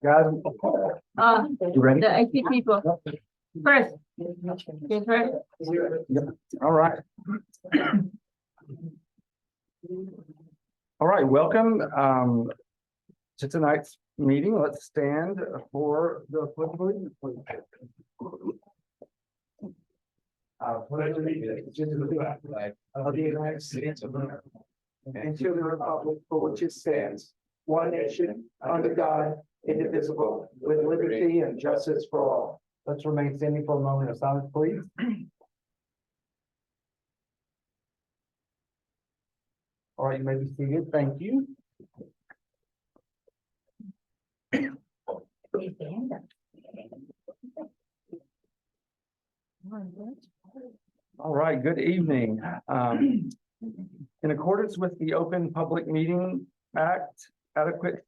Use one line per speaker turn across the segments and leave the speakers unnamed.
Guys, you ready?
The IT people. Chris. Okay, Chris.
All right. All right, welcome to tonight's meeting. Let's stand for the pledge of allegiance, please. Pledge allegiance to the flag of the United States of America and to the republic for which it stands, one nation, under God, indivisible, with liberty and justice for all. Let's remain standing for a moment of silence, please. All right, you may be seated. Thank you. All right, good evening. In accordance with the Open Public Meeting Act, adequate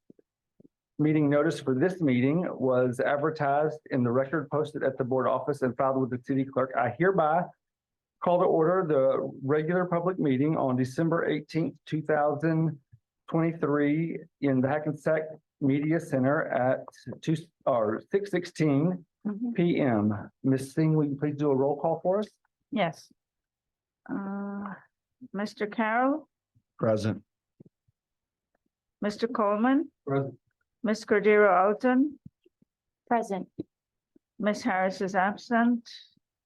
meeting notice for this meeting was advertised in the record posted at the board office and filed with the city clerk. I hereby call to order the regular public meeting on December 18th, 2023 in the Hackensack Media Center at 6:16 p.m. Ms. Singh, will you please do a roll call for us?
Yes. Mr. Carroll,
Present.
Mr. Coleman,
Present.
Ms. Cordero Alton,
Present.
Ms. Harris is absent,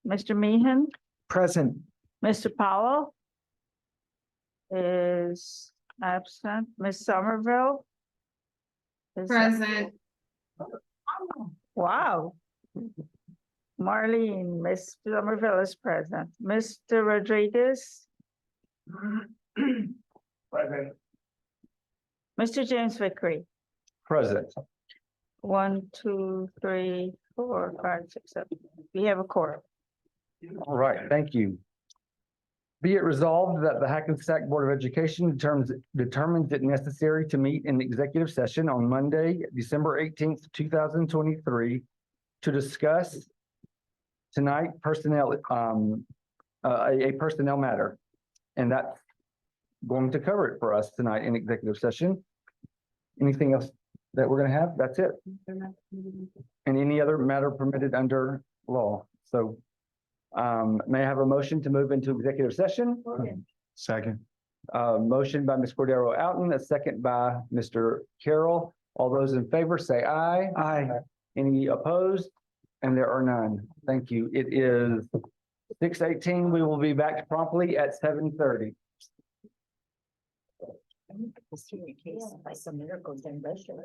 Mr. Meehan,
Present.
Mr. Powell is absent, Ms. Somerville is
Present.
Wow. Marlene, Ms. Somerville is present, Mr. Rodriguez,
Present.
Mr. James Vickery.
Present.
1, 2, 3, 4, 5, 6, 7. We have a quorum.
All right, thank you. Be it resolved that the Hackensack Board of Education determines it necessary to meet in executive session on Monday, December 18th, 2023, to discuss tonight personnel, a personnel matter. And that's going to cover it for us tonight in executive session. Anything else that we're going to have? That's it. And any other matter permitted under law. So may I have a motion to move into executive session? Second. Motion by Ms. Cordero Alton, a second by Mr. Carroll. All those in favor say aye. Aye. Any opposed? And there are none. Thank you. It is 6:18. We will be back promptly at 7:30.
By some miracles, then Russia.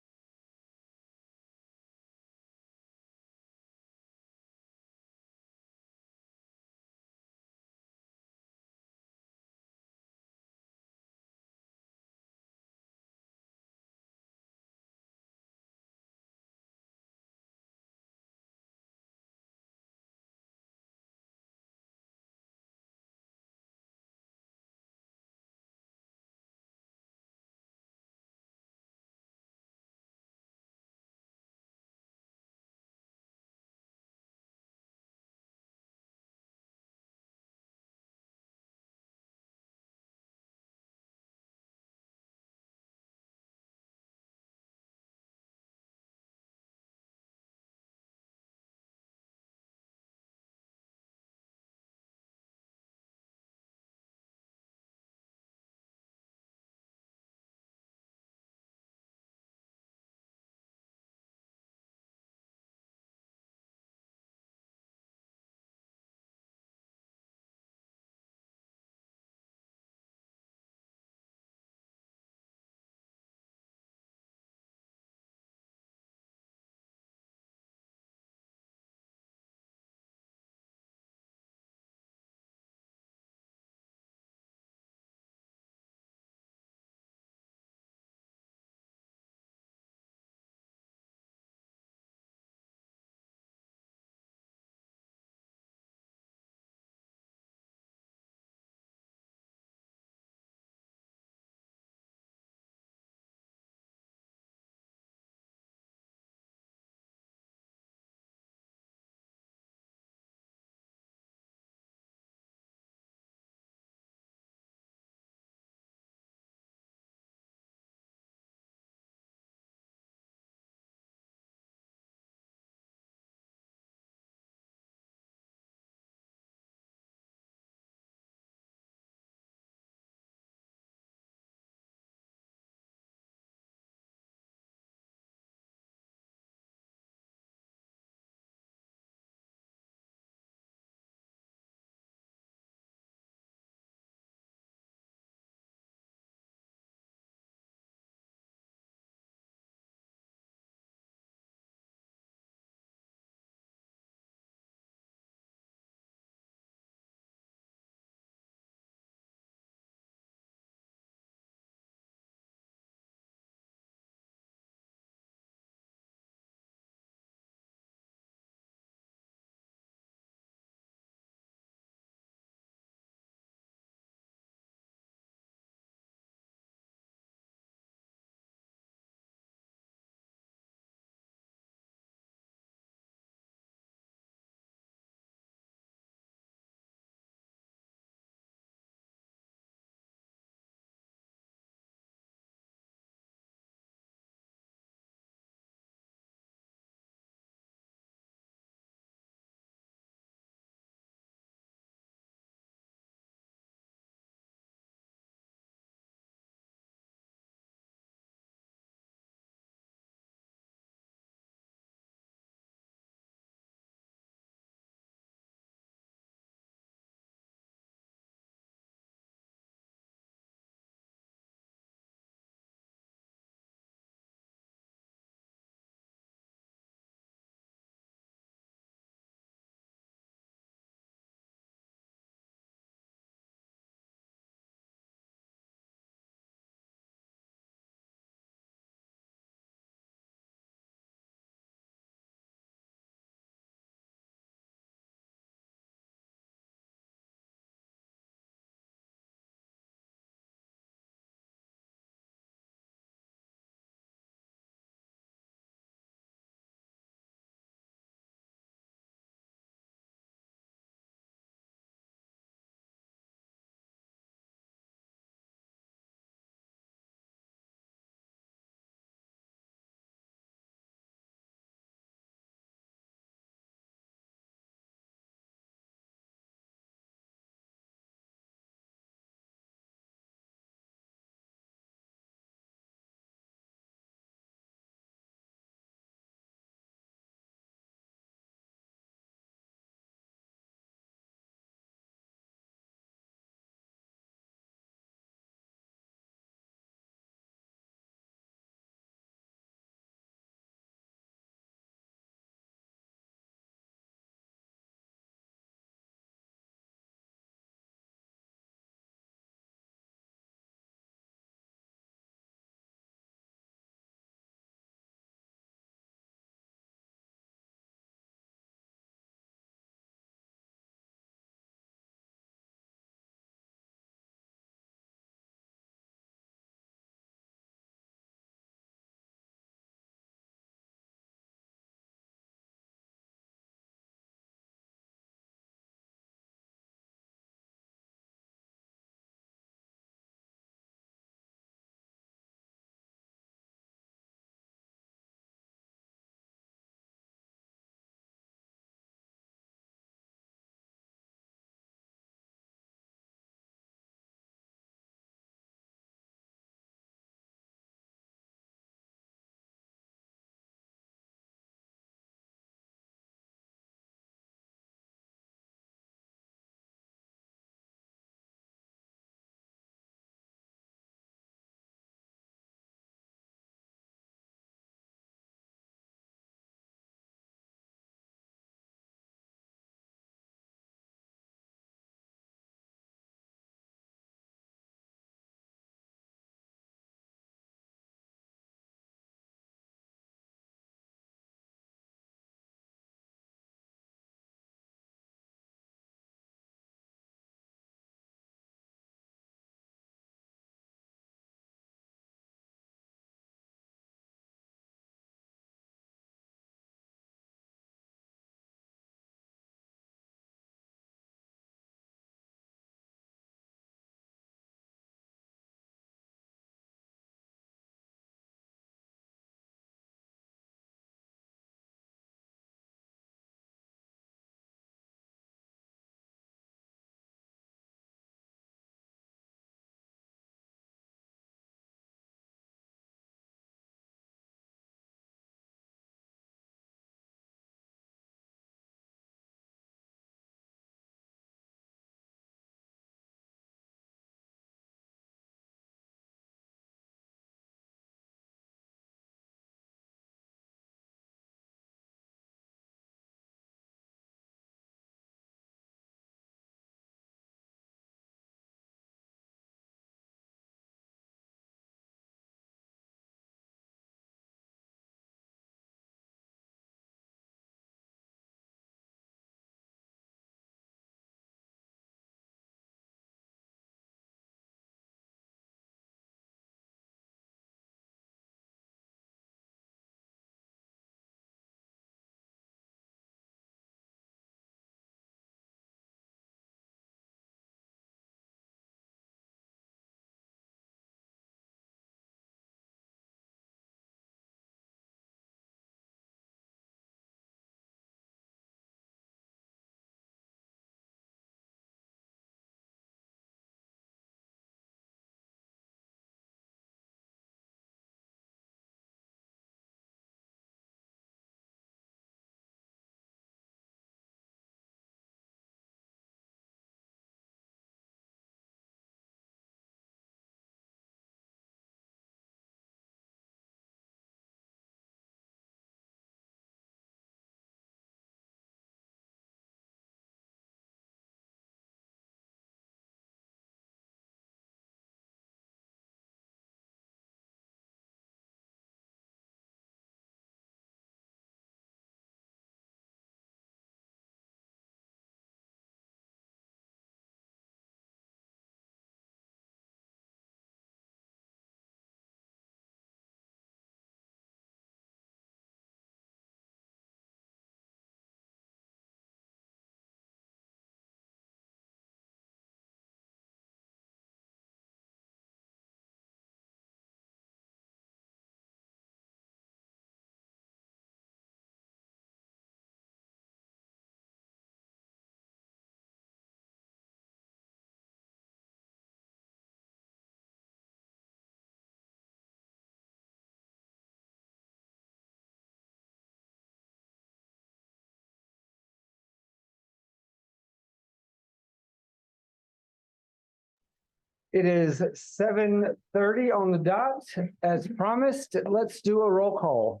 It is 7:30 on the dot. As promised, let's do a roll call.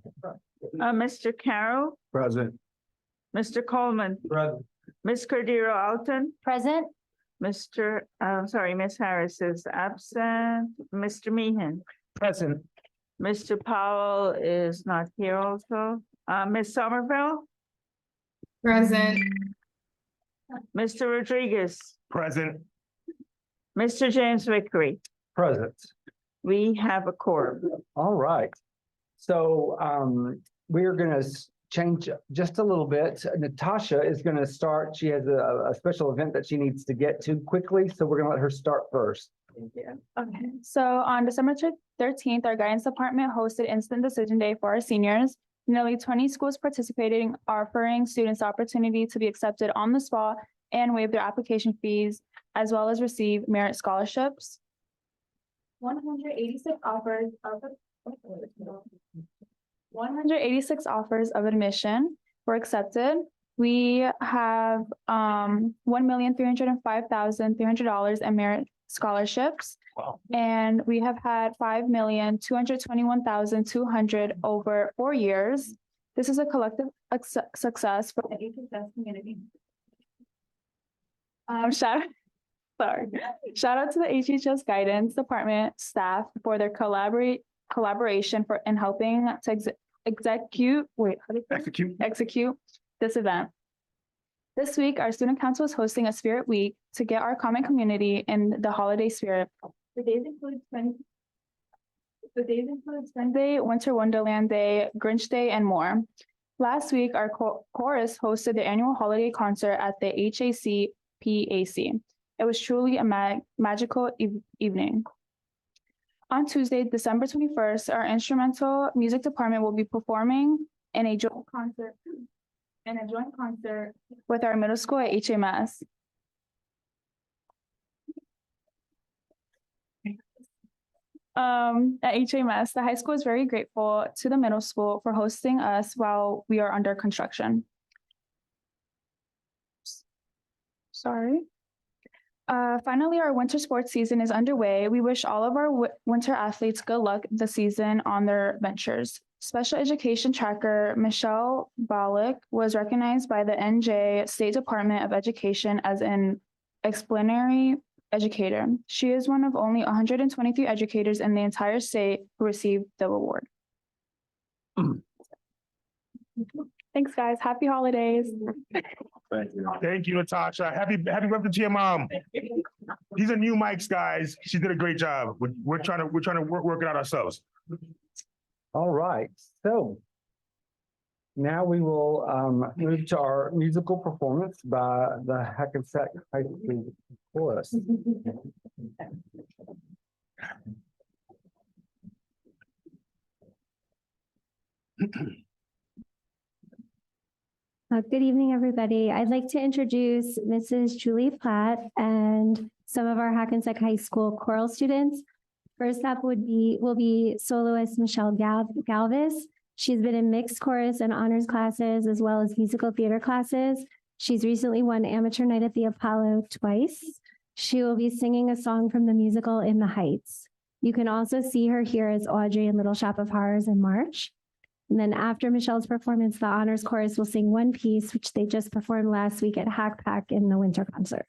Mr. Carroll,
Present.
Mr. Coleman,
Present.
Ms. Cordero Alton,
Present.
Ms. Harris is absent, Mr. Meehan.
Present.
Mr. Powell is not here also. Ms. Somerville,
Present.
Mr. Rodriguez,
Present.
Mr. James Vickery.
Present.
We have a quorum.
All right. So we are gonna change just a little bit. Natasha is gonna start. She has a special event that she needs to get to quickly, so we're gonna let her start first.
Okay, so on December 13th, our guidance department hosted Instant Decision Day for our seniors. Nearly 20 schools participating, offering students the opportunity to be accepted on the spot and waive their application fees, as well as receive merit scholarships. 186 offers of admission were accepted. We have $1,305,300 in merit scholarships.
Wow.
And we have had $5,221,200 over 4 years. This is a collective success for the HHS community. Shout out to the HHS guidance department staff for their collaboration in helping to execute this event. This week, our student council is hosting a spirit week to get our common community in the holiday spirit. The days include Spring Day, Winter Wonderland Day, Grinch Day, and more. Last week, our chorus hosted the annual holiday concert at the HAC-PAC. It was truly a magical evening. On Tuesday, December 21st, our instrumental music department will be performing in a joint concert with our middle school at HMS. At HMS, the high school is very grateful to the middle school for hosting us while we are under construction. Sorry. Finally, our winter sports season is underway. We wish all of our winter athletes good luck this season on their ventures. Special education tracker Michelle Balick was recognized by the NJ State Department of Education as an exemplary educator. She is one of only 123 educators in the entire state who received the award. Thanks, guys. Happy holidays.
Thank you, Natasha. Happy birthday to your mom. These are new mics, guys. She did a great job. We're trying to work it out ourselves.
All right, so now we will move to our musical performance by the Hackensack High School Chorus.
Good evening, everybody. I'd like to introduce Mrs. Julie Platt and some of our Hackensack High School choral students. First up will be soloist Michelle Galvis. She's been in mixed chorus and honors classes, as well as musical theater classes. She's recently won Amateur Night at the Apollo twice. She will be singing a song from the musical In the Heights. You can also see her here as Audrey in Little Shop of Horrors in March. And then after Michelle's performance, the honors chorus will sing one piece, which they just performed last week at Hack Pack in the winter concert.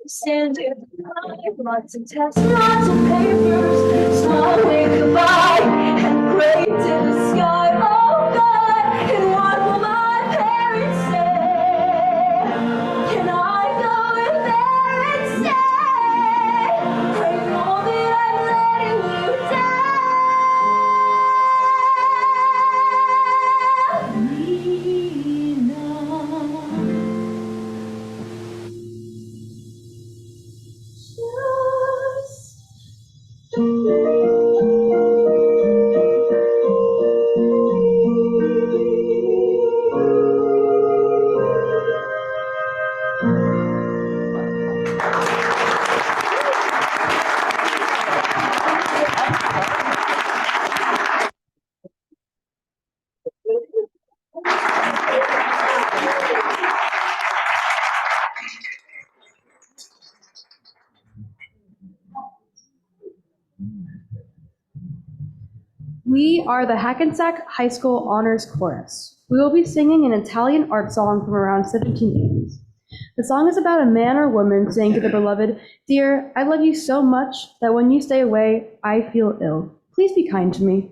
Standing lots of tests, lots of papers, smiling goodbye and pray to the sky. Oh God, and what will my parents say? Can I go in there and say, I know that I'm letting you down.
We are the Hackensack High School Honors Chorus. We will be singing an Italian art song from around 1780s. The song is about a man or woman saying to their beloved, "Dear, I love you so much that when you stay away, I feel ill. Please be kind to me."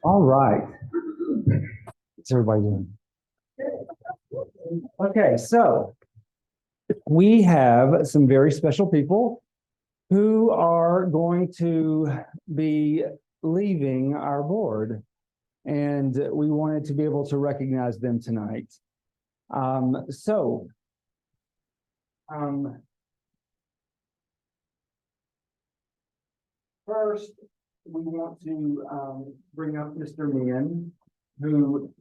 All right. What's everybody doing? Okay, so we have some very special people who are going to be leaving our board. And we wanted to be able to recognize them tonight. First, we want to bring up Mr. Meehan, who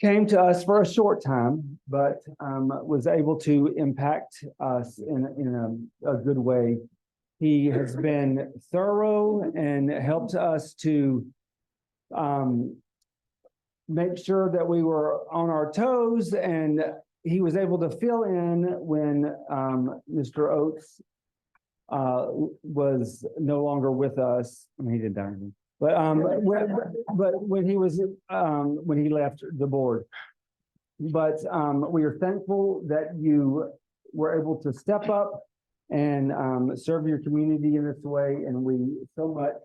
came to us for a short time, but was able to impact us in a good way. He has been thorough and helped us to make sure that we were on our toes, and he was able to fill in when Mr. Oates was no longer with us. I mean, he didn't die, but when he was when he left the board. But we are thankful that you were able to step up and serve your community in this way, and we so much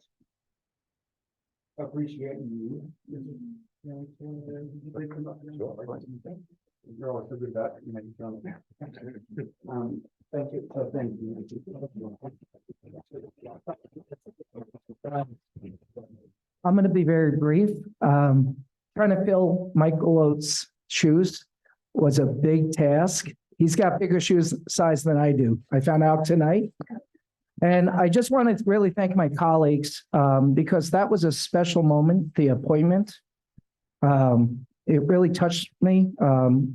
appreciate you. Thank you. So thank you.
I'm going to be very brief. Trying to fill Michael Oates' shoes was a big task. He's got bigger shoes size than I do. I found out tonight. And I just wanted to really thank my colleagues because that was a special moment, the appointment. It really touched me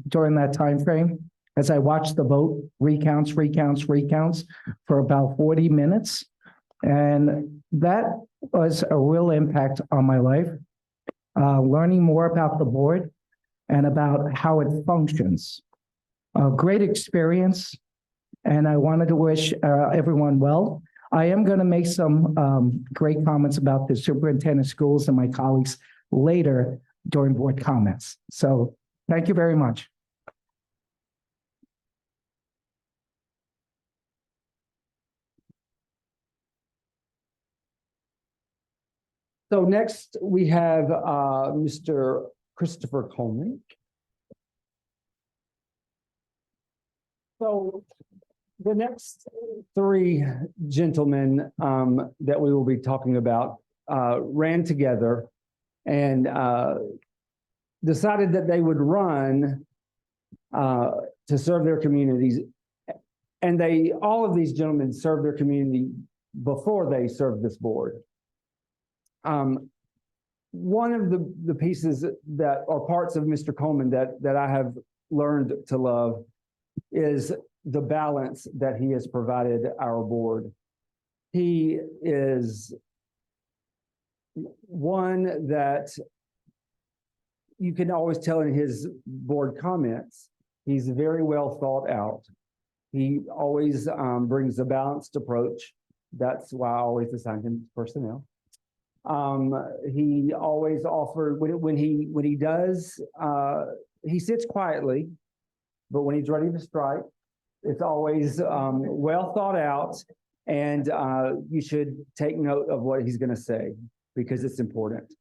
during that time frame as I watched the vote recounts for about 40 minutes. And that was a real impact on my life, learning more about the board and about how it functions. A great experience, and I wanted to wish everyone well. I am going to make some great comments about the superintendent schools and my colleagues later during board comments. So thank you very much.
So next we have Mr. Christopher Coleman. So the next three gentlemen that we will be talking about ran together and decided that they would run to serve their communities. And all of these gentlemen served their community before they served this board. One of the pieces that are parts of Mr. Coleman that I have learned to love is the balance that he has provided our board. He is one that you can always tell in his board comments, he's very well thought out. He always brings a balanced approach. That's why I always assign him personnel. He always offered when he does, he sits quietly, but when he's ready to strike, it's always well thought out, and you should take note of what he's going to say because it's important.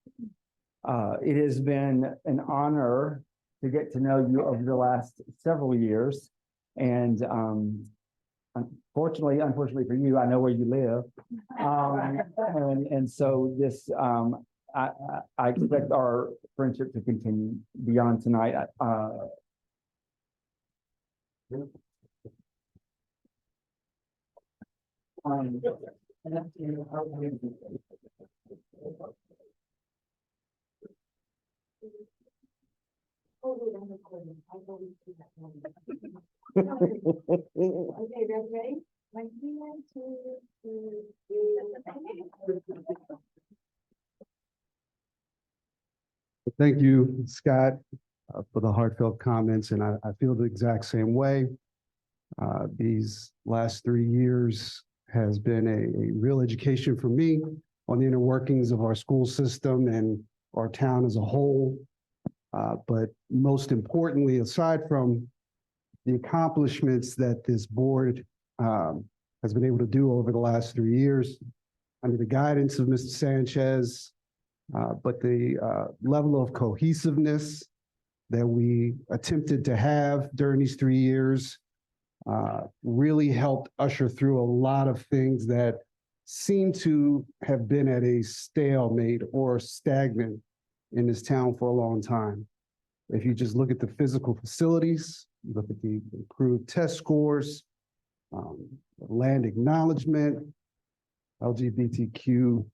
It has been an honor to get to know you over the last several years, and unfortunately for you, I know where you live, and so this I expect our friendship to continue beyond tonight.
Thank you, Scott, for the heartfelt comments, and I feel the exact same way. These last 3 years has been a real education for me on the inner workings of our school system and our town as a whole. But most importantly, aside from the accomplishments that this board has been able to do over the last 3 years under the guidance of Mr. Sanchez, but the level of cohesiveness that we attempted to have during these 3 years really helped usher through a lot of things that seem to have been at a stalemate or stagnant in this town for a long time. If you just look at the physical facilities, look at the improved test scores, land acknowledgement, LGBTQ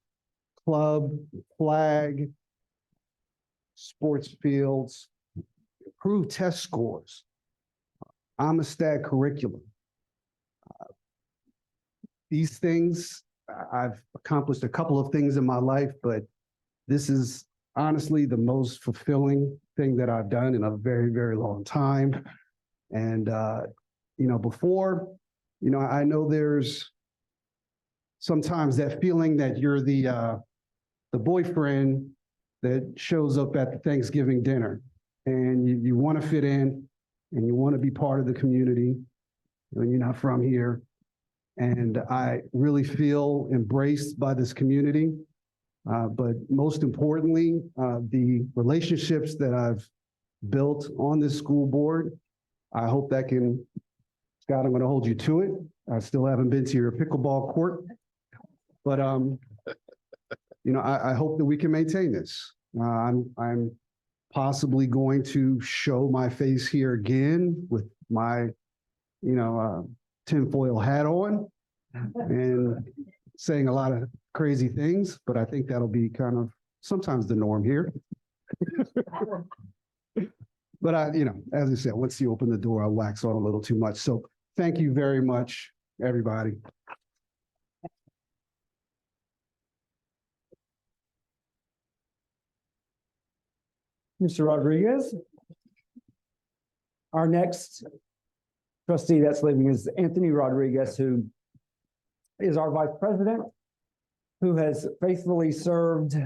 club, flag, sports fields, improved test scores, Amistad curriculum. These things, I've accomplished a couple of things in my life, but this is honestly the most fulfilling thing that I've done in a very, very long time. And, before, I know there's sometimes that feeling that you're the boyfriend that shows up at the Thanksgiving dinner and you want to fit in and you want to be part of the community when you're not from here. And I really feel embraced by this community. But most importantly, the relationships that I've built on this school board, I hope that can, Scott, I'm going to hold you to it. I still haven't been to your pickleball court, but I hope that we can maintain this. I'm possibly going to show my face here again with my, tinfoil hat on and saying a lot of crazy things, but I think that'll be kind of sometimes the norm here. But as I said, once you open the door, I'll wax on a little too much. So thank you very much, everybody.
Mr. Rodriguez. Our next trustee that's leaving is Anthony Rodriguez, who is our vice president, who has faithfully served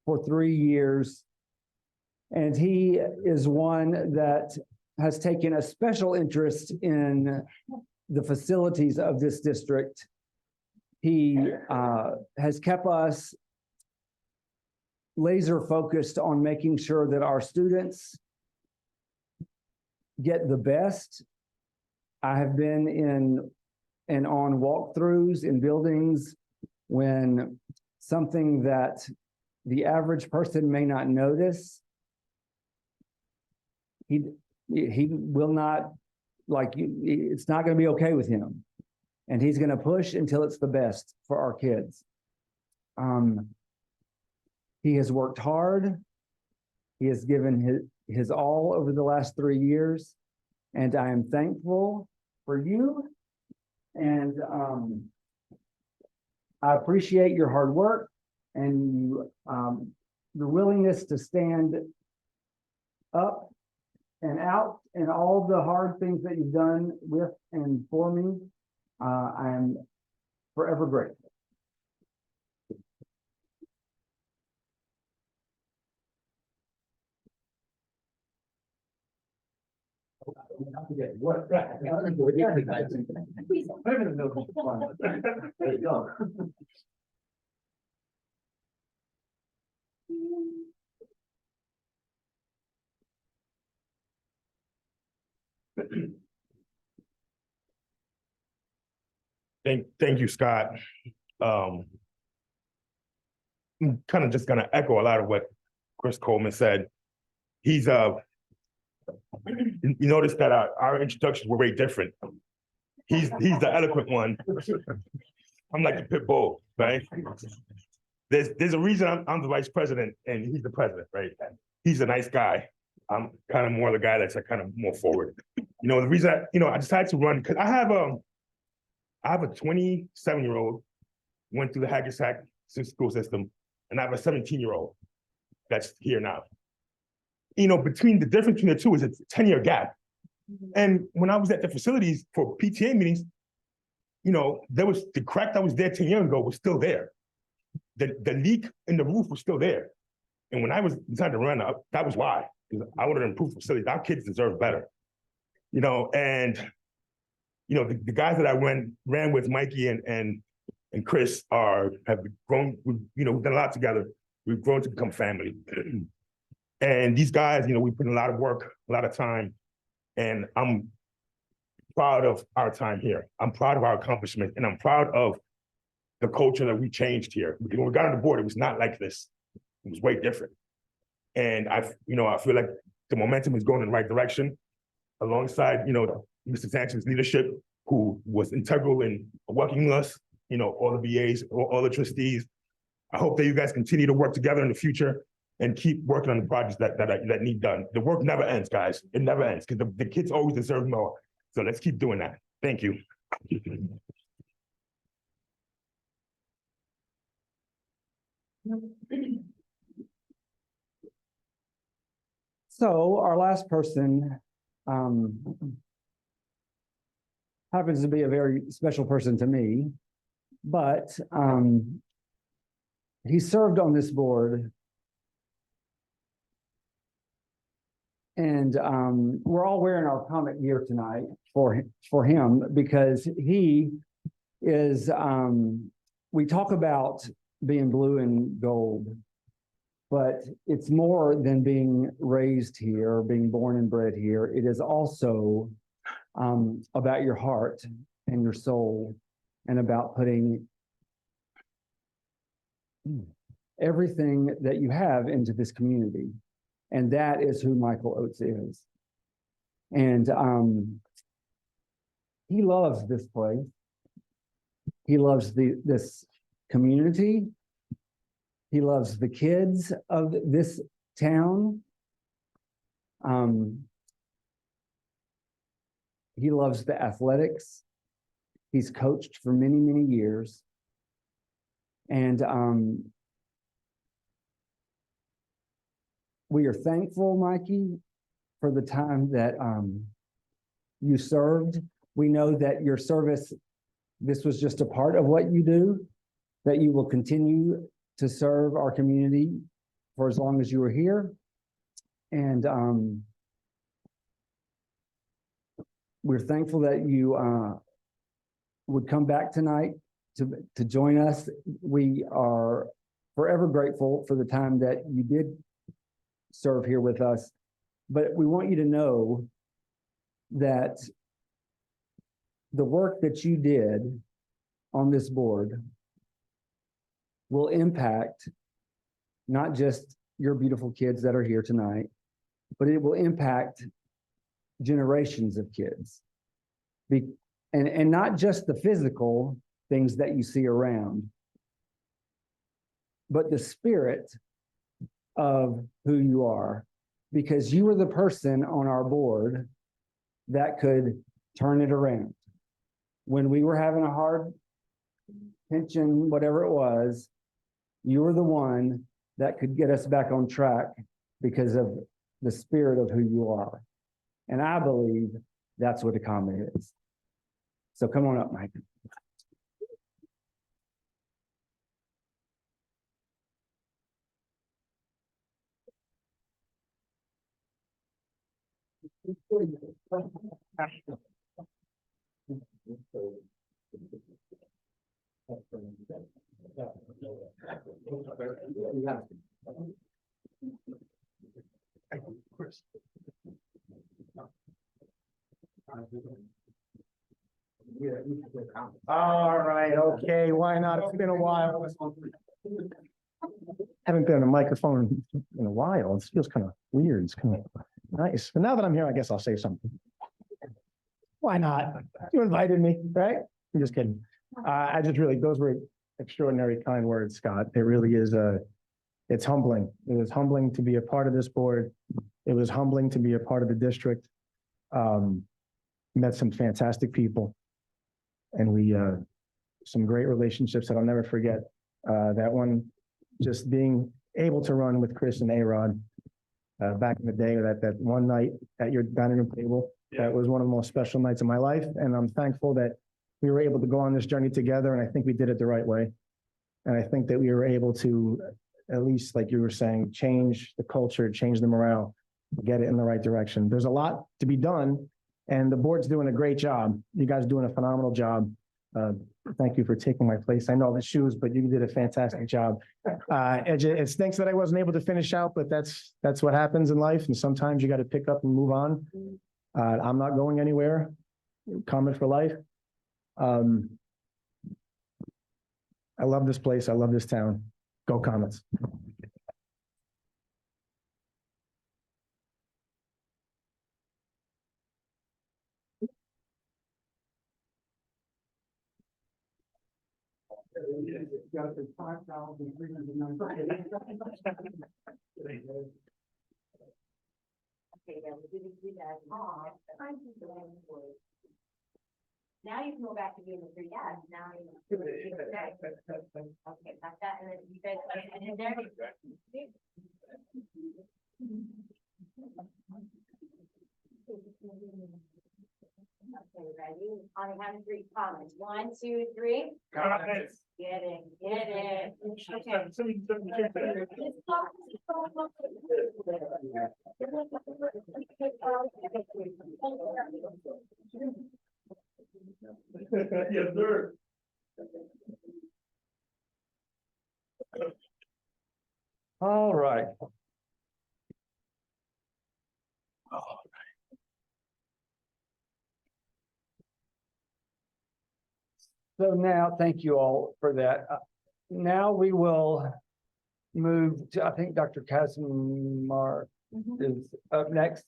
for 3 years. And he is one that has taken a special interest in the facilities of this district. He has kept us laser focused on making sure that our students get the best. I have been in and on walkthroughs in buildings when something that the average person may not notice, he will not, it's not going to be okay with him. And he's going to push until it's the best for our kids. He has worked hard. He has given his all over the last 3 years. And I am thankful for you. And I appreciate your hard work and your willingness to stand up and out and all the hard things that you've done with and for me. I am forever grateful.
Thank you, Scott. I'm kind of just gonna echo a lot of what Chris Coleman said. He's you notice that our introductions were very different. He's the eloquent one. I'm like the pit bull, right? There's a reason I'm the vice president and he's the president, right? He's a nice guy. I'm kind of more the guy that's kind of more forward. The reason I decided to run because I have a 27-year-old went through the Hackensack school system, and I have a 17-year-old that's here now. Between the difference between the two is a 10-year gap. And when I was at the facilities for PTA meetings, you know, there was the crack that was there 10 years ago was still there. The leak in the roof was still there. And when I was deciding to run up, that was why. Because I wanted to improve facilities. Our kids deserve better. You know, and you know, the guys that I ran with, Mikey and Chris, have grown, you know, we've done a lot together. We've grown to become family. And these guys, you know, we put in a lot of work, a lot of time, and I'm proud of our time here. I'm proud of our accomplishments, and I'm proud of the culture that we changed here. When we got on the board, it was not like this. It was way different. And I feel like the momentum is going in the right direction alongside, you know, Mr. Sanction's leadership, who was integral in working with us, you know, all the VAs, all the trustees. I hope that you guys continue to work together in the future and keep working on the projects that need done. The work never ends, guys. It never ends, because the kids always deserve more. So let's keep doing that. Thank you.
So our last person happens to be a very special person to me, but he served on this board. And we're all wearing our comic gear tonight for him, because he is, we talk about being blue and gold, but it's more than being raised here, being born and bred here. It is also about your heart and your soul, and about putting everything that you have into this community. And that is who Michael Oates is. And he loves this place. He loves this community. He loves the kids of this town. He loves the athletics. He's coached for many, many years. And we are thankful, Mikey, for the time that you served. We know that your service, this was just a part of what you do, that you will continue to serve our community for as long as you are here. And we're thankful that you would come back tonight to join us. We are forever grateful for the time that you did serve here with us, but we want you to know that the work that you did on this board will impact not just your beautiful kids that are here tonight, but it will impact generations of kids. And not just the physical things that you see around, but the spirit of who you are, because you were the person on our board that could turn it around. When we were having a hard tension, whatever it was, you were the one that could get us back on track because of the spirit of who you are. And I believe that's what ACAMA is. So come on up, Mike.
All right, okay, why not? It's been a while. Haven't been on a microphone in a while. It feels kind of weird. It's kind of nice. But now that I'm here, I guess I'll say something. Why not? You invited me, right? I'm just kidding. I just really, those were extraordinary kind words, Scott. It really is it's humbling. It was humbling to be a part of this board. It was humbling to be a part of the district. Met some fantastic people, and we some great relationships that I'll never forget. That one, just being able to run with Chris and A-Rod back in the day, that one night at your dining room table, that was one of the most special nights of my life. And I'm thankful that we were able to go on this journey together, and I think we did it the right way. And I think that we were able to, at least like you were saying, change the culture, change the morale, get it in the right direction. There's a lot to be done, and the board's doing a great job. You guys are doing a phenomenal job. Thank you for taking my place. I know the shoes, but you did a fantastic job. It stinks that I wasn't able to finish out, but that's what happens in life. And sometimes you got to pick up and move on. I'm not going anywhere. Comment for life. I love this place. I love this town. Go Comets.
Now you can go back to being the free dad. Now you. Okay, got that, and then you guys, and then there. Okay, ready? On the count of three, comments. 1, 2, 3.
Comments.
Get it.
Yes, sir.
All right. So now, thank you all for that. Now we will move to, I think Dr. Casimir is up next.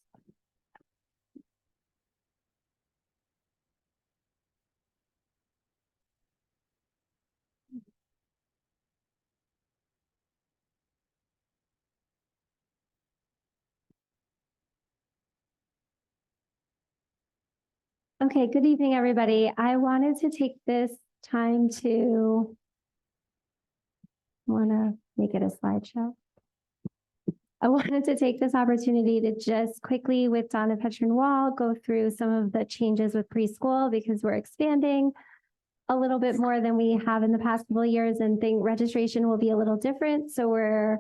Okay, good evening, everybody. I wanted to take this time to make it a slideshow. I wanted to take this opportunity to just quickly with Donna Petron-Wall go through some of the changes with preschool because we're expanding a little bit more than we have in the past couple of years and think registration will be a little different. So we're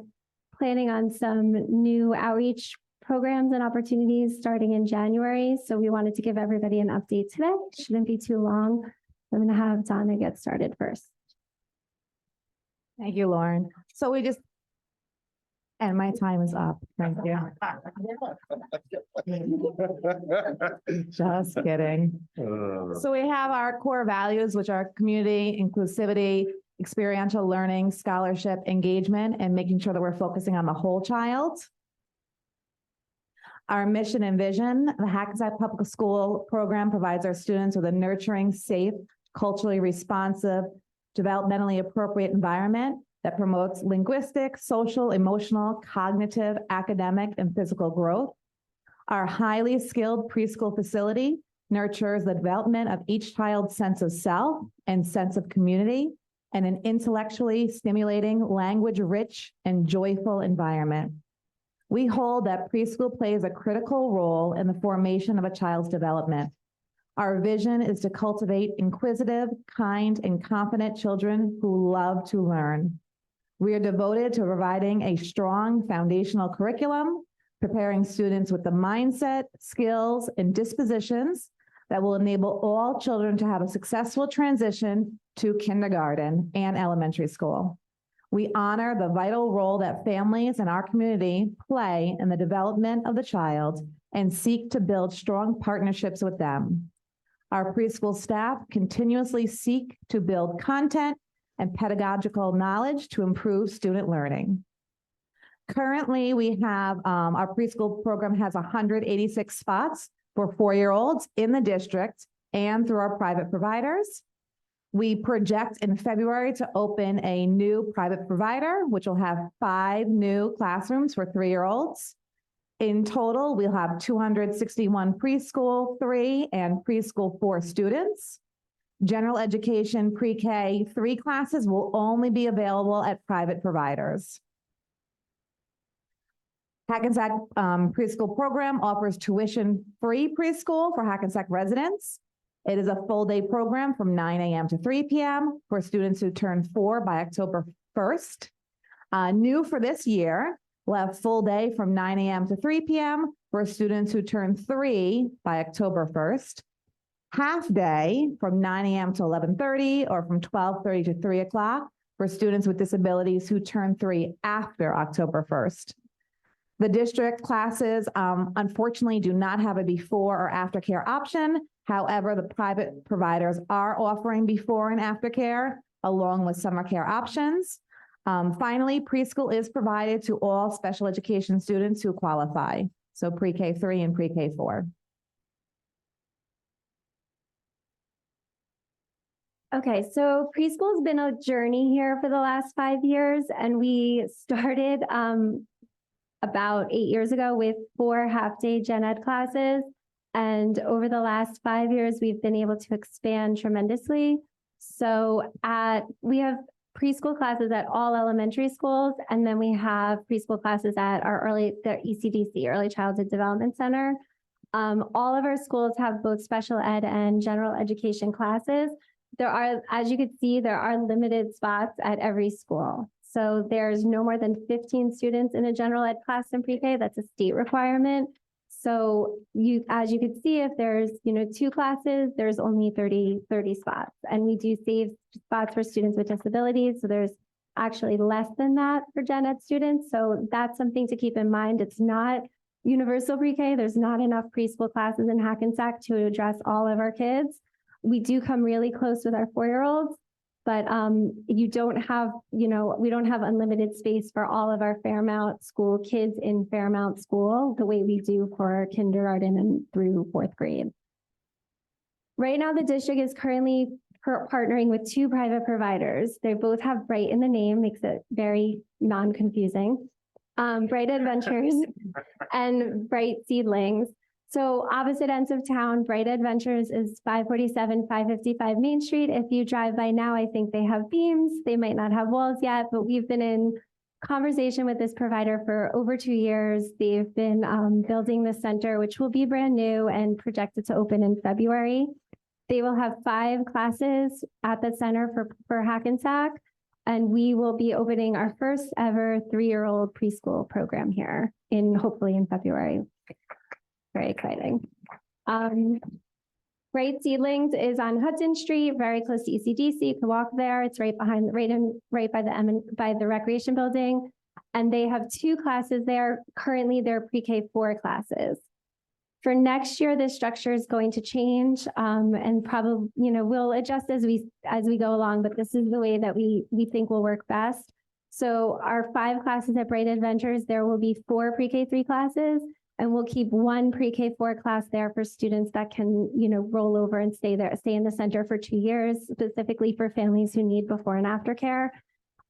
planning on some new outreach programs and opportunities starting in January. So we wanted to give everybody an update today. Shouldn't be too long. I'm going to have Donna get started first.
Thank you, Lauren. So and my time is up. Thank you. Just kidding. So we have our core values, which are community, inclusivity, experiential learning, scholarship, engagement, and making sure that we're focusing on the whole child. Our mission and vision, the Hackensack Public School program provides our students with a nurturing, safe, culturally responsive, developmentally appropriate environment that promotes linguistic, social, emotional, cognitive, academic, and physical growth. Our highly skilled preschool facility nurtures the development of each child's sense of self and sense of community and an intellectually stimulating, language-rich, and joyful environment. We hold that preschool plays a critical role in the formation of a child's development. Our vision is to cultivate inquisitive, kind, and confident children who love to learn. We are devoted to providing a strong foundational curriculum, preparing students with the mindset, skills, and dispositions that will enable all children to have a successful transition to kindergarten and elementary school. We honor the vital role that families in our community play in the development of the child and seek to build strong partnerships with them. Our preschool staff continuously seek to build content and pedagogical knowledge to improve student learning. Currently, we have our preschool program has 186 spots for 4-year-olds in the district and through our private providers. We project in February to open a new private provider, which will have 5 new classrooms for 3-year-olds. In total, we'll have 261 preschool 3 and preschool 4 students. General education pre-K 3 classes will only be available at private providers. Hackensack preschool program offers tuition-free preschool for Hackensack residents. It is a full-day program from 9 a.m. to 3 p.m. for students who turn 4 by October 1st. New for this year, we'll have full day from 9 a.m. to 3 p.m. for students who turn 3 by October 1st. Half day from 9 a.m. to 11:30 or from 12:30 to 3 o'clock for students with disabilities who turn 3 after October 1st. The district classes, unfortunately, do not have a before or aftercare option. However, the private providers are offering before and aftercare along with summer care options. Finally, preschool is provided to all special education students who qualify, so pre-K 3 and pre-K 4.
Okay, so preschool's been a journey here for the last 5 years, and we started about 8 years ago with 4 half-day gen ed classes. And over the last 5 years, we've been able to expand tremendously. So we have preschool classes at all elementary schools, and then we have preschool classes at the ECDC, Early Childhood Development Center. All of our schools have both special ed and general education classes. There are, as you can see, there are limited spots at every school. So there's no more than 15 students in a general ed class in pre-K. That's a state requirement. So as you can see, if there's, 2 classes, there's only 30 spots. And we do save spots for students with disabilities. So there's actually less than that for gen ed students. So that's something to keep in mind. It's not universal pre-K. There's not enough preschool classes in Hackensack to address all of our kids. We do come really close with our 4-year-olds, but we don't have unlimited space for all of our Fairmount school kids in Fairmount school the way we do for kindergarten and through 4th grade. Right now, the district is currently partnering with 2 private providers. They both have Bright in the name, makes it very non-confusing. Bright Adventures and Bright Seedlings. So opposite ends of town, Bright Adventures is 547, 555 Main Street. If you drive by now, I think they have beams. They might not have walls yet, but we've been in conversation with this provider for over 2 years. They've been building the center, which will be brand new and projected to open in February. They will have 5 classes at the center for Hackensack, and we will be opening our first ever 3-year-old preschool program here hopefully in February. Very exciting. Bright Seedlings is on Hudson Street, very close to ECDC. You can walk there. It's right by the recreation building. And they have 2 classes there. Currently, they're pre-K 4 classes. For next year, this structure is going to change and probably, we'll adjust as we go along, but this is the way that we think will work best. So our 5 classes at Bright Adventures, there will be 4 pre-K 3 classes. And we'll keep 1 pre-K 4 class there for students that can, roll over and stay in the center for 2 years, specifically for families who need before and after care.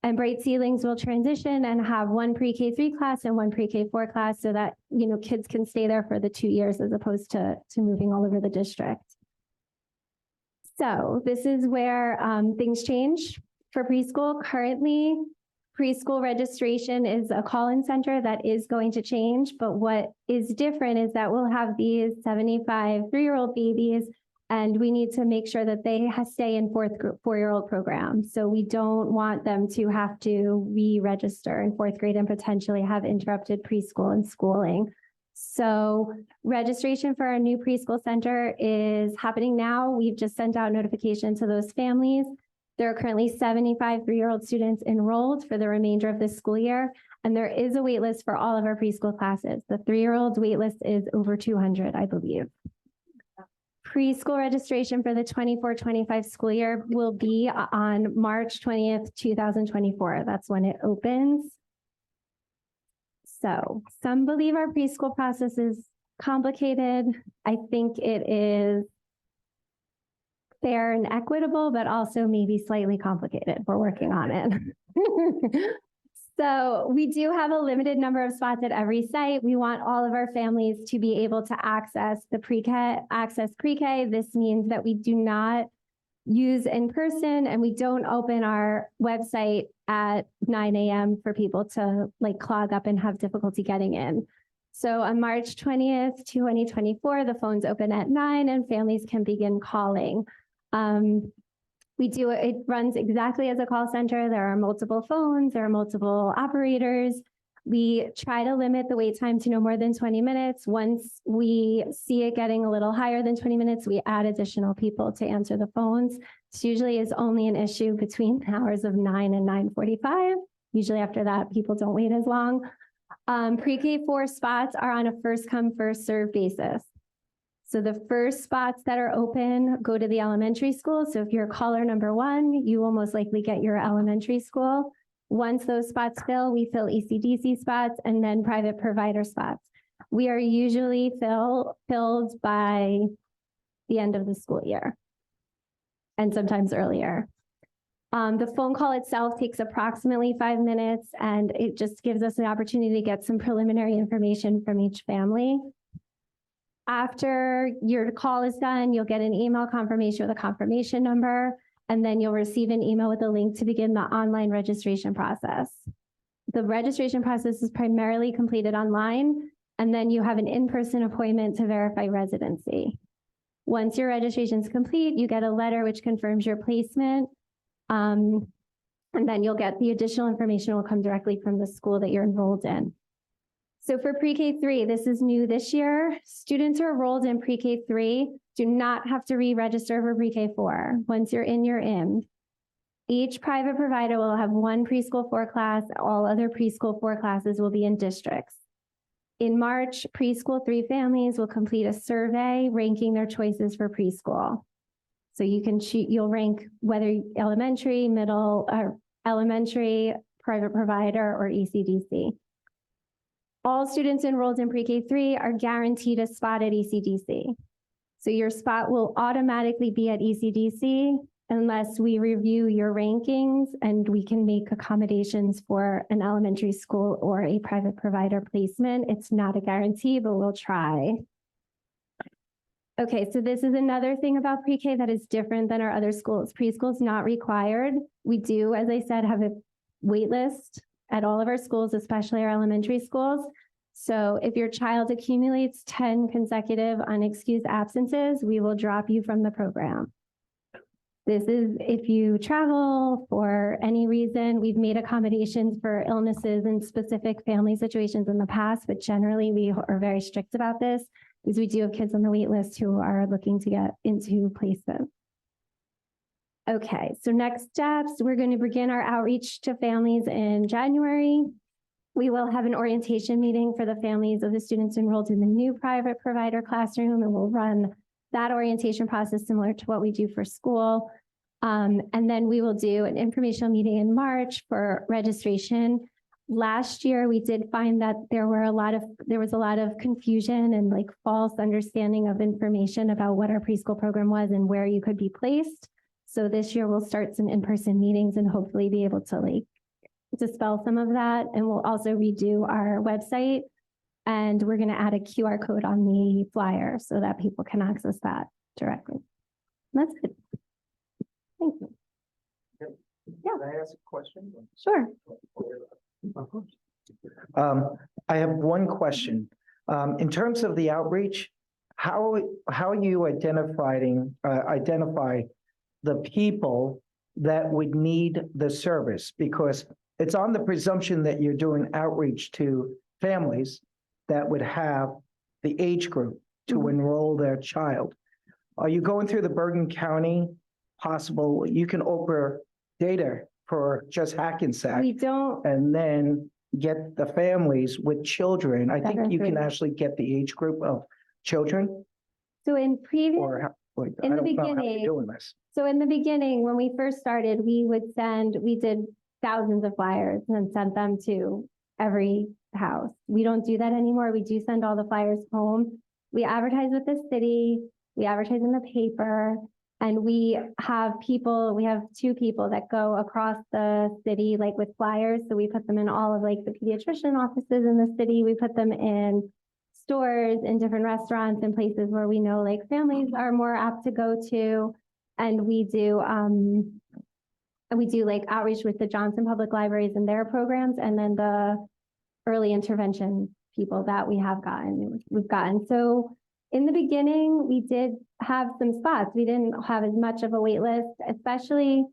And Bright Seedlings will transition and have 1 pre-K 3 class and 1 pre-K 4 class so that, kids can stay there for the 2 years as opposed to moving all over the district. So this is where things change for preschool. Currently, preschool registration is a call-in center that is going to change, but what is different is that we'll have these 75 3-year-old babies, and we need to make sure that they stay in 4-year-old programs. So we don't want them to have to re-register in 4th grade and potentially have interrupted preschool and schooling. So registration for our new preschool center is happening now. We've just sent out notification to those families. There are currently 75 3-year-old students enrolled for the remainder of this school year, and there is a wait list for all of our preschool classes. The 3-year-old wait list is over 200, I believe. Preschool registration for the 24-25 school year will be on March 20th, 2024. That's when it opens. So some believe our preschool process is complicated. I think it is fair and equitable, but also maybe slightly complicated. We're working on it. So we do have a limited number of spots at every site. We want all of our families to be able to access pre-K. This means that we do not use in person and we don't open our website at 9 a.m. for people to clog up and have difficulty getting in. So on March 20th, 2024, the phones open at 9 and families can begin calling. It runs exactly as a call center. There are multiple phones, there are multiple operators. We try to limit the wait time to no more than 20 minutes. Once we see it getting a little higher than 20 minutes, we add additional people to answer the phones. This usually is only an issue between hours of 9 and 9:45. Usually after that, people don't wait as long. Pre-K 4 spots are on a first come, first served basis. So the first spots that are open go to the elementary school. So if you're caller number 1, you will most likely get your elementary school. Once those spots fill, we fill ECDC spots and then private provider spots. We are usually filled by the end of the school year and sometimes earlier. The phone call itself takes approximately 5 minutes, and it just gives us an opportunity to get some preliminary information from each family. After your call is done, you'll get an email confirmation with a confirmation number, and then you'll receive an email with a link to begin the online registration process. The registration process is primarily completed online, and then you have an in-person appointment to verify residency. Once your registration is complete, you get a letter which confirms your placement. And then you'll get the additional information will come directly from the school that you're enrolled in. So for pre-K 3, this is new this year. Students who are enrolled in pre-K 3 do not have to re-register for pre-K 4. Once you're in, you're in. Each private provider will have one preschool 4 class. All other preschool 4 classes will be in districts. In March, preschool 3 families will complete a survey ranking their choices for preschool. So you can you'll rank whether elementary, middle, or elementary, private provider, or ECDC. All students enrolled in pre-K 3 are guaranteed a spot at ECDC. So your spot will automatically be at ECDC unless we review your rankings and we can make accommodations for an elementary school or a private provider placement. It's not a guarantee, but we'll try. Okay, so this is another thing about pre-K that is different than our other schools. Preschool is not required. We do, as I said, have a wait list at all of our schools, especially our elementary schools. So if your child accumulates 10 consecutive unexcused absences, we will drop you from the program. This is if you travel for any reason. We've made accommodations for illnesses and specific family situations in the past, but generally we are very strict about this because we do have kids on the wait list who are looking to get into placement. Okay, so next steps, we're going to begin our outreach to families in January. We will have an orientation meeting for the families of the students enrolled in the new private provider classroom, and we'll run that orientation process similar to what we do for school. And then we will do an informational meeting in March for registration. Last year, we did find that there was a lot of confusion and like false understanding of information about what our preschool program was and where you could be placed. So this year we'll start some in-person meetings and hopefully be able to like dispel some of that. And we'll also redo our website, and we're going to add a QR code on the flyer so that people can access that directly. That's it. Thank you. Yeah.
Can I ask a question?
Sure.
I have one question. In terms of the outreach, how you identify the people that would need the service? Because it's on the presumption that you're doing outreach to families that would have the age group to enroll their child. Are you going through the Bergen County possible? You can open data for just Hackensack.
We don't.
And then get the families with children. I think you can actually get the age group of children.
So in previous,
Or how, like,
in
I
the
don't know how you're
beginning,
doing this.
so in the beginning, when we first started, we did thousands of flyers and then sent them to every house. We don't do that anymore. We do send all the flyers home. We advertise with the city, we advertise in the paper, and we have 2 people that go across the city, like with flyers. So we put them in all of like the pediatrician offices in the city. We put them in stores, in different restaurants and places where we know like families are more apt to go to. And we do like outreach with the Johnson Public Libraries and their programs, and then the early intervention people that we've gotten. So in the beginning, we did have some spots. We didn't have as much of a wait list, especially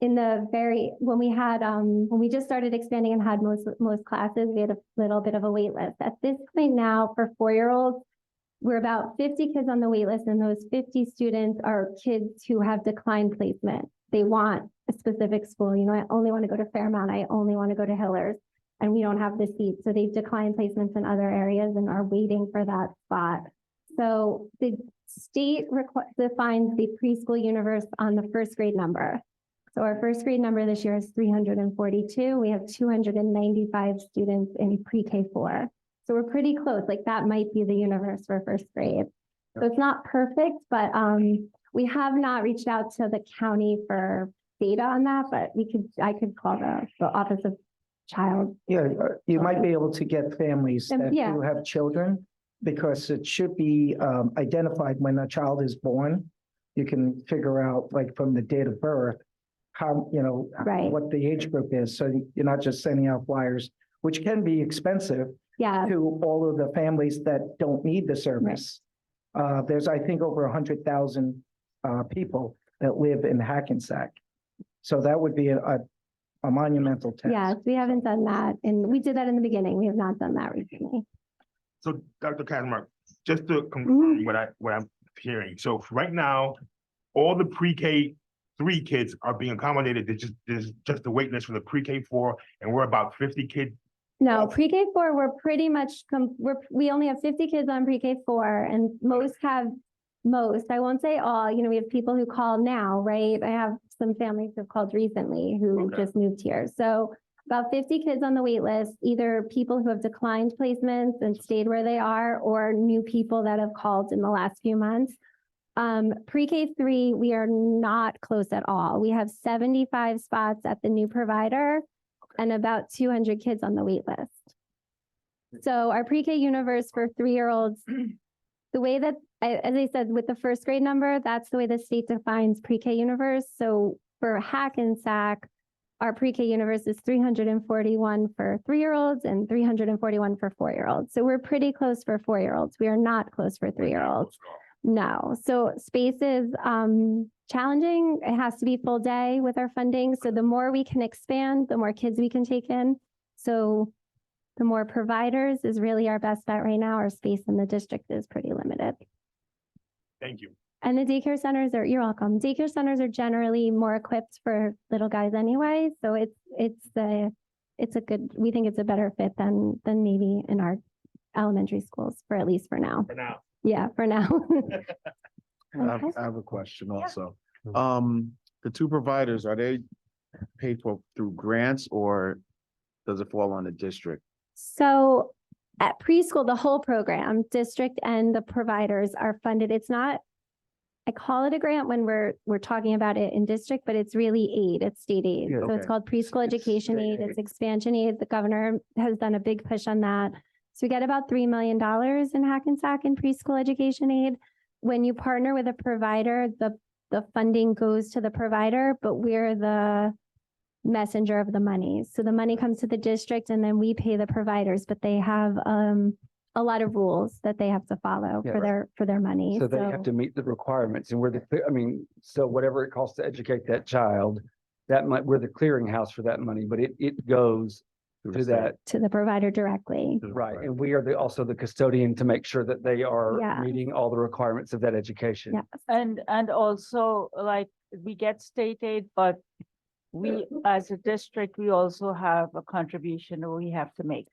in when we just started expanding and had most classes, we had a little bit of a wait list. At this point now, for 4-year-olds, we're about 50 kids on the wait list, and those 50 students are kids who have declined placement. They want a specific school. You know, I only want to go to Fairmount. I only want to go to Hillers, and we don't have the seats. So they've declined placements in other areas and are waiting for that spot. So the state defines the preschool universe on the first grade number. So our first grade number this year is 342. We have 295 students in pre-K 4. So we're pretty close. Like that might be the universe for first grade. So it's not perfect, but we have not reached out to the county for data on that, but I could call the Office of Child.
Yeah, you might be able to get families that
Yeah.
do have children, because it should be identified when a child is born. You can figure out, like, from the date of birth, how,
Right.
what the age group is. So you're not just sending out flyers, which can be expensive
Yeah.
to all of the families that don't need the service. There's, I think, over 100,000 people that live in Hackensack. So that would be a monumental task.
Yes, we haven't done that. And we did that in the beginning. We have not done that recently.
So Dr. Kazmark, just to confirm what I'm hearing. So right now, all the pre-K 3 kids are being accommodated. There's just a wait list for the pre-K 4, and we're about 50 kids.
No, pre-K 4, we're pretty much, we only have 50 kids on pre-K 4, and I won't say all, we have people who call now, right? I have some families who've called recently who just moved here. So about 50 kids on the wait list, either people who have declined placements and stayed where they are, or new people that have called in the last few months. Pre-K 3, we are not close at all. We have 75 spots at the new provider and about 200 kids on the wait list. So our pre-K universe for 3-year-olds, the way that, as I said, with the first grade number, that's the way the state defines pre-K universe. So for Hackensack, our pre-K universe is 341 for 3-year-olds and 341 for 4-year-olds. So we're pretty close for 4-year-olds. We are not close for 3-year-olds. No. So space is challenging. It has to be full day with our funding. So the more we can expand, the more kids we can take in. So the more providers is really our best bet right now. Our space in the district is pretty limited.
Thank you.
And the daycare centers you're welcome. Daycare centers are generally more equipped for little guys anyway. So we think it's a better fit than maybe in our elementary schools at least for now.
For now.
Yeah, for now.
I have a question also. The 2 providers, are they paid for through grants, or does it fall on the district?
So at preschool, the whole program, district and the providers are funded. It's not, I call it a grant when we're talking about it in district, but it's really aid. It's state aid.
Yeah,
So it's called preschool education aid. It's expansion aid. The governor has done a big push on that. So we get about $3 million in Hackensack in preschool education aid. When you partner with a provider, the funding goes to the provider, but we're the messenger of the money. So the money comes to the district and then we pay the providers, but they have a lot of rules that they have to follow for their money.
So they have to meet the requirements, and so whatever it costs to educate that child, we're the clearinghouse for that money, but it goes to
the provider directly.
Right, and we are also the custodian to make sure that they are
Yeah.
meeting all the requirements of that education.
Yes.
And also, like, we get state aid, but we, as a district, we also have a contribution that we have to make.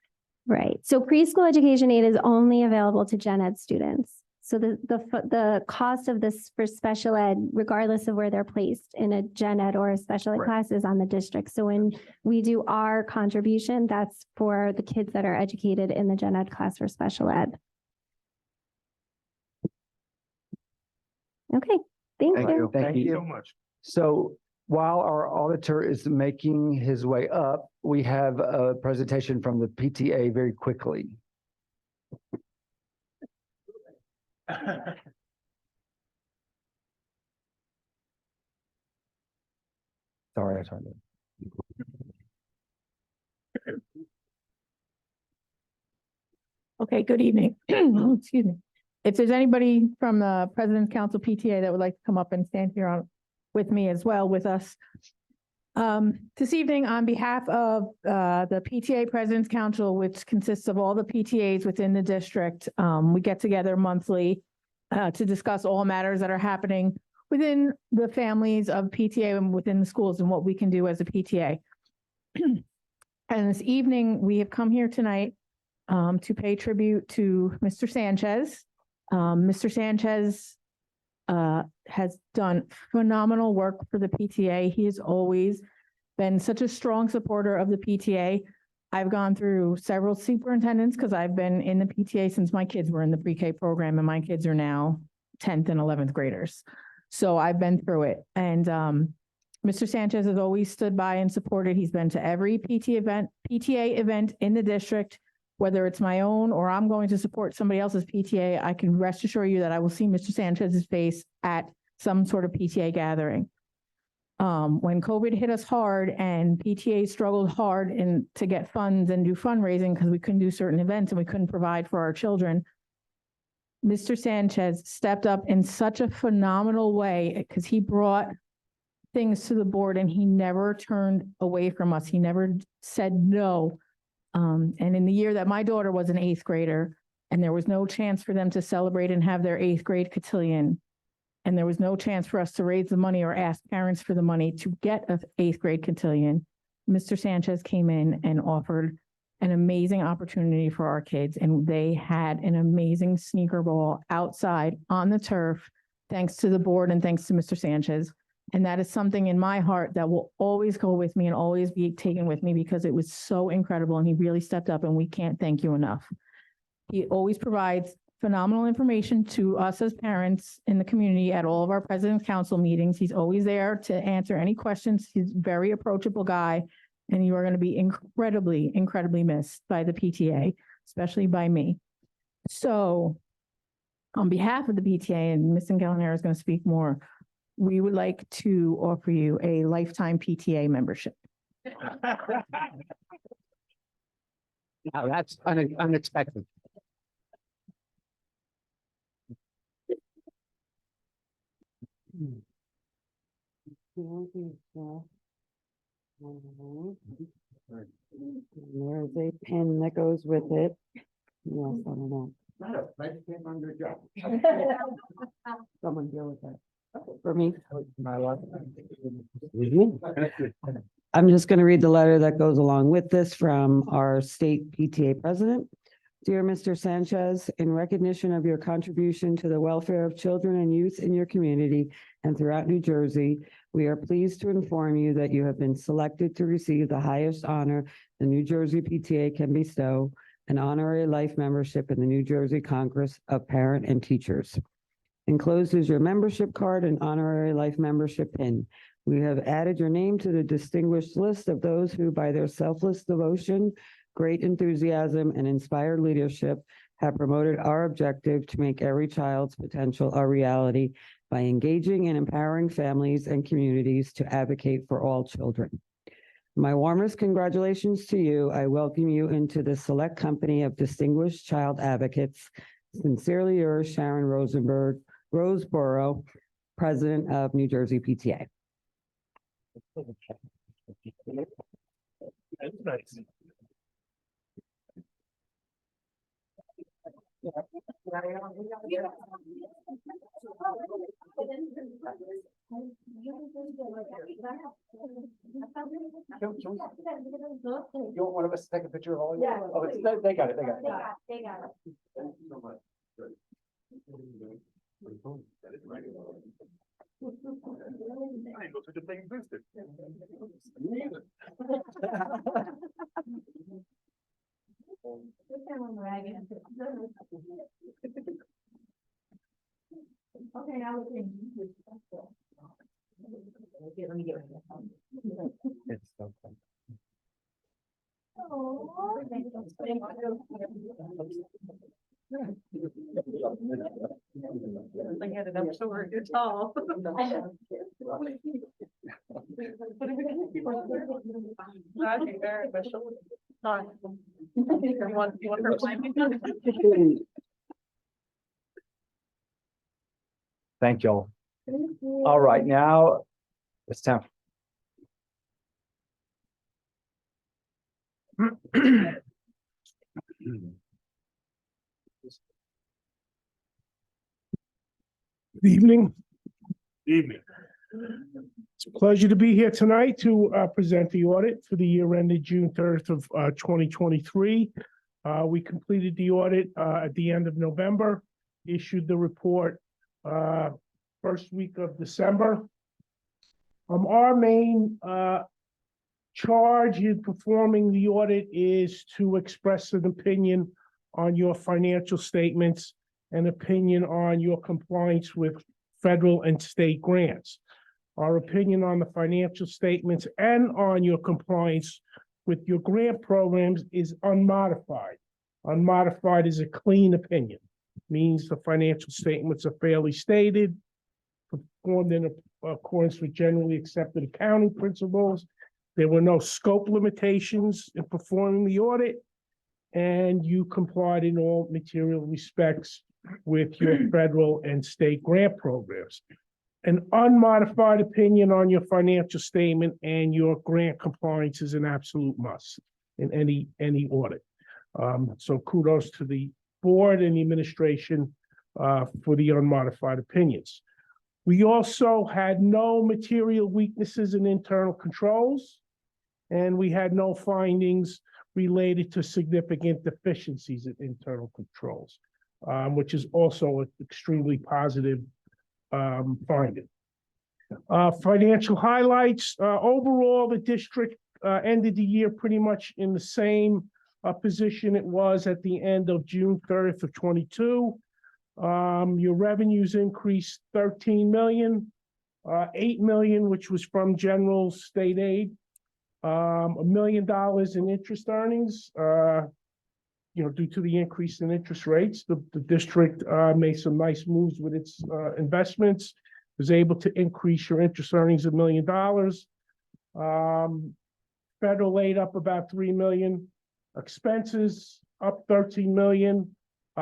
Right. So preschool education aid is only available to gen ed students. So the cost of this for special ed, regardless of where they're placed in a gen ed or a special ed class, is on the district. So when we do our contribution, that's for the kids that are educated in the gen ed class for special ed. Okay, thank you.
Thank you
so much.
So while our auditor is making his way up, we have a presentation from the PTA very quickly. Sorry, I turned it.
Okay, good evening. Excuse me. If there's anybody from the President's Council PTA that would like to come up and stand here on with me as well with us. This evening, on behalf of the PTA President's Council, which consists of all the PTAs within the district, we get together monthly to discuss all matters that are happening within the families of PTA and within the schools and what we can do as a PTA. And this evening, we have come here tonight to pay tribute to Mr. Sanchez. Mr. Sanchez has done phenomenal work for the PTA. He has always been such a strong supporter of the PTA. I've gone through several superintendents because I've been in the PTA since my kids were in the pre-K program, and my kids are now 10th and 11th graders. So I've been through it. And Mr. Sanchez has always stood by and supported. He's been to every PTA event in the district, whether it's my own or I'm going to support somebody else's PTA. I can rest assure you that I will see Mr. Sanchez's face at some sort of PTA gathering. When COVID hit us hard and PTA struggled hard to get funds and do fundraising because we couldn't do certain events and we couldn't provide for our children, Mr. Sanchez stepped up in such a phenomenal way because he brought things to the board and he never turned away from us. He never said no. And in the year that my daughter was an 8th grader and there was no chance for them to celebrate and have their 8th grade cotillion, and there was no chance for us to raise the money or ask parents for the money to get an 8th grade cotillion, Mr. Sanchez came in and offered an amazing opportunity for our kids. And they had an amazing sneaker ball outside on the turf, thanks to the board and thanks to Mr. Sanchez. And that is something in my heart that will always go with me and always be taken with me because it was so incredible and he really stepped up and we can't thank you enough. He always provides phenomenal information to us as parents in the community at all of our President's Council meetings. He's always there to answer any questions. He's a very approachable guy and you are going to be incredibly, incredibly missed by the PTA, especially by me. So on behalf of the PTA, and Ms. Gallinaro is going to speak more, we would like to offer you a lifetime PTA membership.
Now, that's unexpected.
There's a pen that goes with it. Yes, I don't know. Someone deal with that. For me. I'm just going to read the letter that goes along with this from our state PTA president. Dear Mr. Sanchez, in recognition of your contribution to the welfare of children and youth in your community and throughout New Jersey, we are pleased to inform you that you have been selected to receive the highest honor the New Jersey PTA can bestow, an honorary life membership in the New Jersey Congress of Parent and Teachers. Enclosed is your membership card and honorary life membership pin. We have added your name to the distinguished list of those who, by their selfless devotion, great enthusiasm, and inspired leadership, have promoted our objective to make every child's potential a reality by engaging and empowering families and communities to advocate for all children. My warmest congratulations to you. I welcome you into the select company of distinguished child advocates. Sincerely yours, Sharon Roseborough, President of New Jersey PTA.
That's nice.
You want one of us to take a picture of all of you?
Yeah.
Oh, they got it, they got it.
They got it.
Thank you so much. That is right. I ain't know such a thing existed. Me either.
Okay, now we can. Okay, let me get rid of that.
It's so fun.
I had it up so you're tall.
Thank y'all. All right, now it's time.
Good evening.
Evening.
It's a pleasure to be here tonight to present the audit for the year ended June 3rd of 2023. We completed the audit at the end of November, issued the report first week of December. Our main charge in performing the audit is to express an opinion on your financial statements, an opinion on your compliance with federal and state grants. Our opinion on the financial statements and on your compliance with your grant programs is unmodified. Unmodified is a clean opinion, means the financial statements are fairly stated, performed in accordance with generally accepted accounting principles. There were no scope limitations in performing the audit, and you complied in all material respects with your federal and state grant programs. An unmodified opinion on your financial statement and your grant compliance is an absolute must in any audit. So kudos to the board and the administration for the unmodified opinions. We also had no material weaknesses in internal controls, and we had no findings related to significant deficiencies in internal controls, which is also an extremely positive finding. Financial highlights. Overall, the district ended the year pretty much in the same position it was at the end of June 30th of 22. Your revenues increased 13 million, 8 million, which was from general state aid, $1 million in interest earnings, due to the increase in interest rates. The district made some nice moves with its investments, was able to increase your interest earnings $1 million. Federal aid up about 3 million, expenses up 13 million.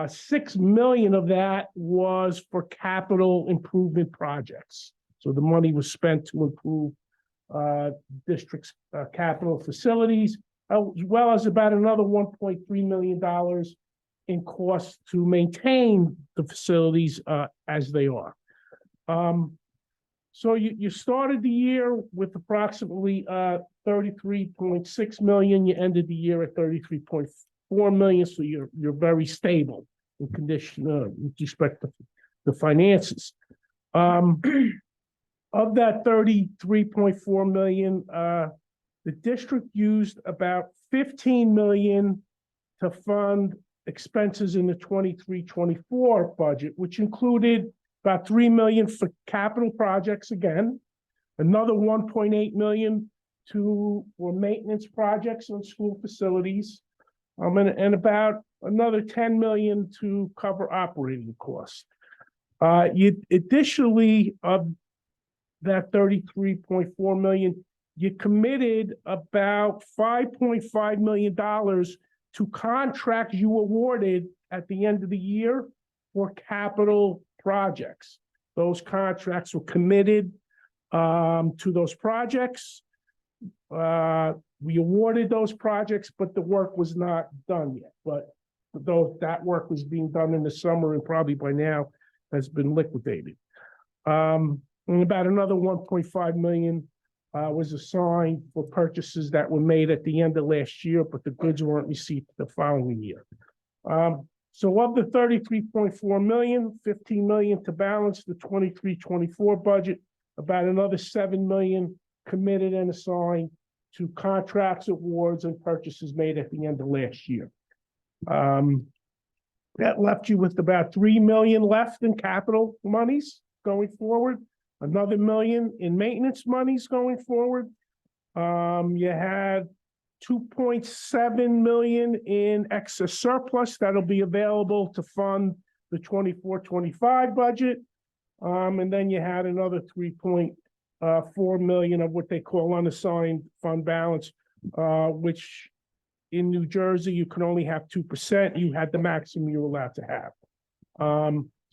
6 million of that was for capital improvement projects. So the money was spent to improve district's capital facilities, as well as about another $1.3 million in costs to maintain the facilities as they are. So you started the year with approximately 33.6 million. You ended the year at 33.4 million. So you're very stable in condition with respect to the finances. Of that 33.4 million, the district used about 15 million to fund expenses in the 23-24 budget, which included about 3 million for capital projects again, another 1.8 million for maintenance projects on school facilities, and about another 10 million to cover operating costs. Additionally, of that 33.4 million, you committed about $5.5 million to contracts you awarded at the end of the year for capital projects. Those contracts were committed to those projects. We awarded those projects, but the work was not done yet. But though that work was being done in the summer and probably by now has been liquidated. And about another 1.5 million was assigned for purchases that were made at the end of last year, but the goods weren't received the following year. So of the 33.4 million, 15 million to balance the 23-24 budget, about another 7 million committed and assigned to contracts, awards, and purchases made at the end of last year. That left you with about 3 million left in capital monies going forward, another 1 million in maintenance monies going forward. You had 2.7 million in excess surplus that'll be available to fund the 24-25 budget. And then you had another 3.4 million of what they call unassigned fund balance, which in New Jersey, you can only have 2%. You had the maximum you were allowed to have.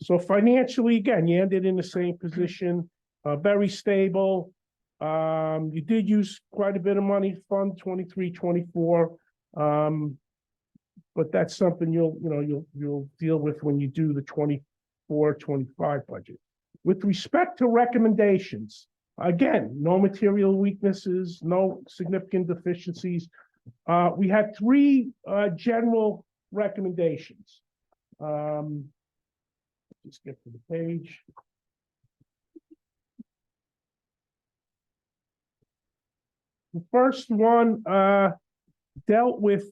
So financially, again, you ended in the same position, very stable. You did use quite a bit of money to fund 23, 24. But that's something you'll deal with when you do the 24, 25 budget. With respect to recommendations, again, no material weaknesses, no significant deficiencies. We had three general recommendations. Just get to the page. The first one dealt with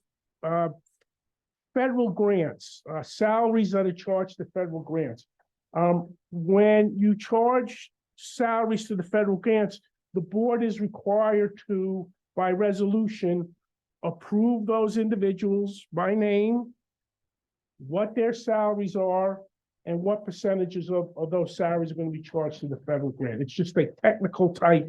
federal grants, salaries that are charged to federal grants. When you charge salaries to the federal grants, the board is required to, by resolution, approve those individuals by name, what their salaries are, and what percentages of those salaries are going to be charged to the federal grant. It's just a technical type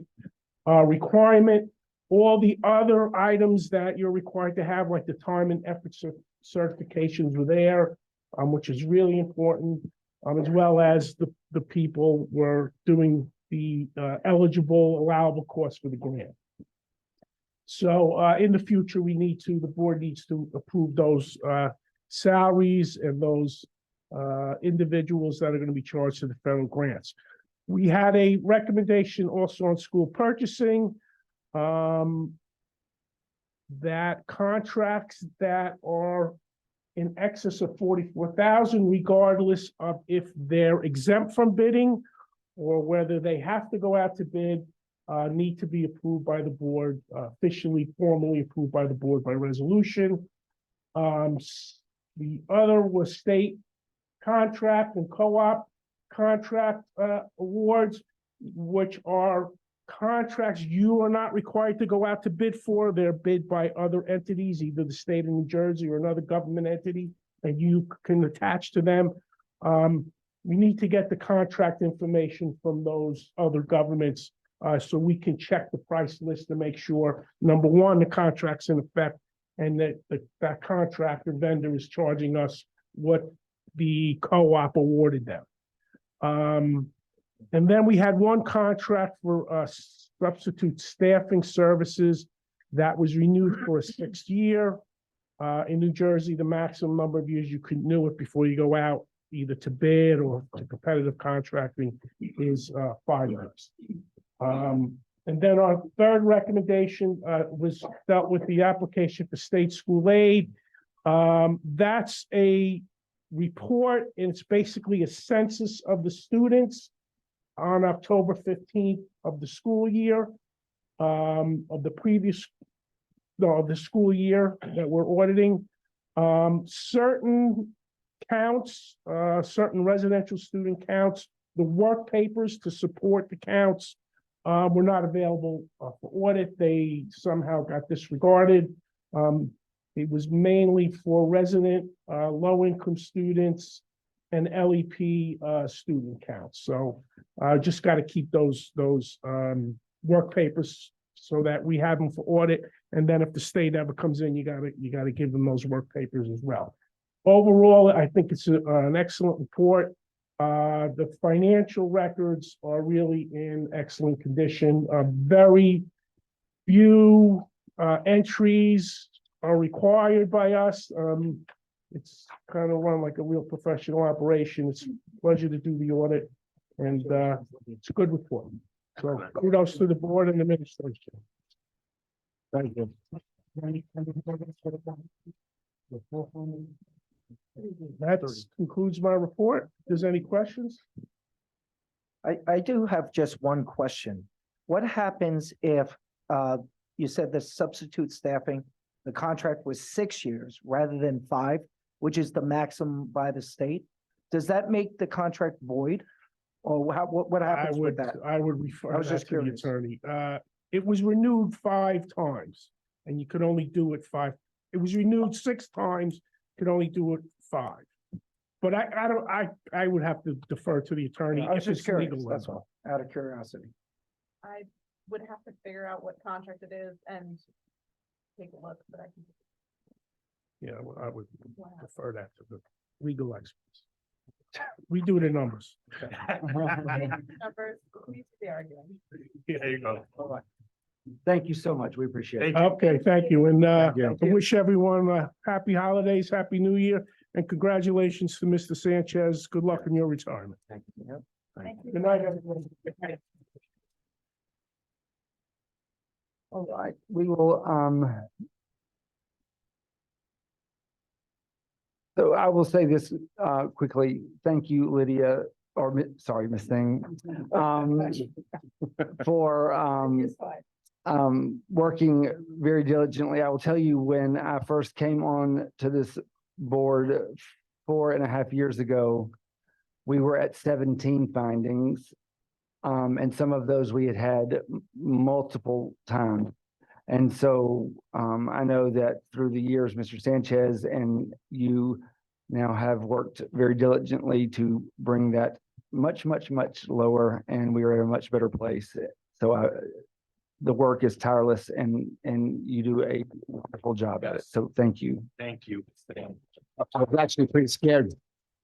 requirement. All the other items that you're required to have, like the time and effort certifications were there, which is really important, as well as the people were doing the eligible allowable costs for the grant. So in the future, the board needs to approve those salaries and those individuals that are going to be charged to the federal grants. We had a recommendation also on school purchasing, that contracts that are in excess of 44,000, regardless of if they're exempt from bidding or whether they have to go out to bid, need to be approved by the board, officially, formally approved by the board by resolution. The other was state contract and co-op contract awards, which are contracts you are not required to go out to bid for. They're bid by other entities, either the state of New Jersey or another government entity, and you can attach to them. We need to get the contract information from those other governments so we can check the price list to make sure, number one, the contract's in effect and that contractor vendor is charging us what the co-op awarded them. And then we had one contract for substitute staffing services that was renewed for a 6th year. In New Jersey, the maximum number of years you can renew it before you go out either to bid or to competitive contracting is 5 years. And then our third recommendation was dealt with the application for state school aid. That's a report, and it's basically a census of the students on October 15th of the school year, of the school year that we're auditing. Certain counts, certain residential student counts, the work papers to support the counts were not available for audit. They somehow got disregarded. It was mainly for resident, low-income students and LEP student counts. So just got to keep those work papers so that we have them for audit. And then if the state ever comes in, you gotta give them those work papers as well. Overall, I think it's an excellent report. The financial records are really in excellent condition. Very few entries are required by us. It's kind of run like a real professional operation. It's a pleasure to do the audit, and it's a good report. So kudos to the board and administration. Thank you. That concludes my report. If there's any questions?
I do have just one question. What happens if, you said the substitute staffing, the contract was 6 years rather than 5, which is the maximum by the state? Does that make the contract void? Or what happens with that?
I would refer
I was
that
just
to the
curious.
attorney. It was renewed 5 times, and you could only do it 5. It was renewed 6 times, could only do it 5. But I would have to defer to the attorney.
I was
if
just
it's
curious,
legal
that's
level.
all, out of curiosity.
I would have to figure out what contract it is and take a look, but I can.
Yeah, I would defer that to the legal experts. We do the numbers. There you go.
Thank you so much. We appreciate it.
Okay, thank you. And I
you.
wish everyone happy holidays, happy new year, and congratulations to Mr. Sanchez. Good luck in your retirement.
Thank you.
Good night, everyone.
All right, we will, so I will say this, quickly. Thank you, Lydia, or, sorry, Ms. Thing, for, working very diligently. I will tell you, when I first came on to this board 4.5 years ago, we were at 17 findings. And some of those we had multiple times. And so I know that through the years, Mr. Sanchez and you now have worked very diligently to bring that much, much, much lower, and we are in a much better place. So the work is tireless, and you do a wonderful job at it. So thank you.
Thank you.
I was actually pretty scared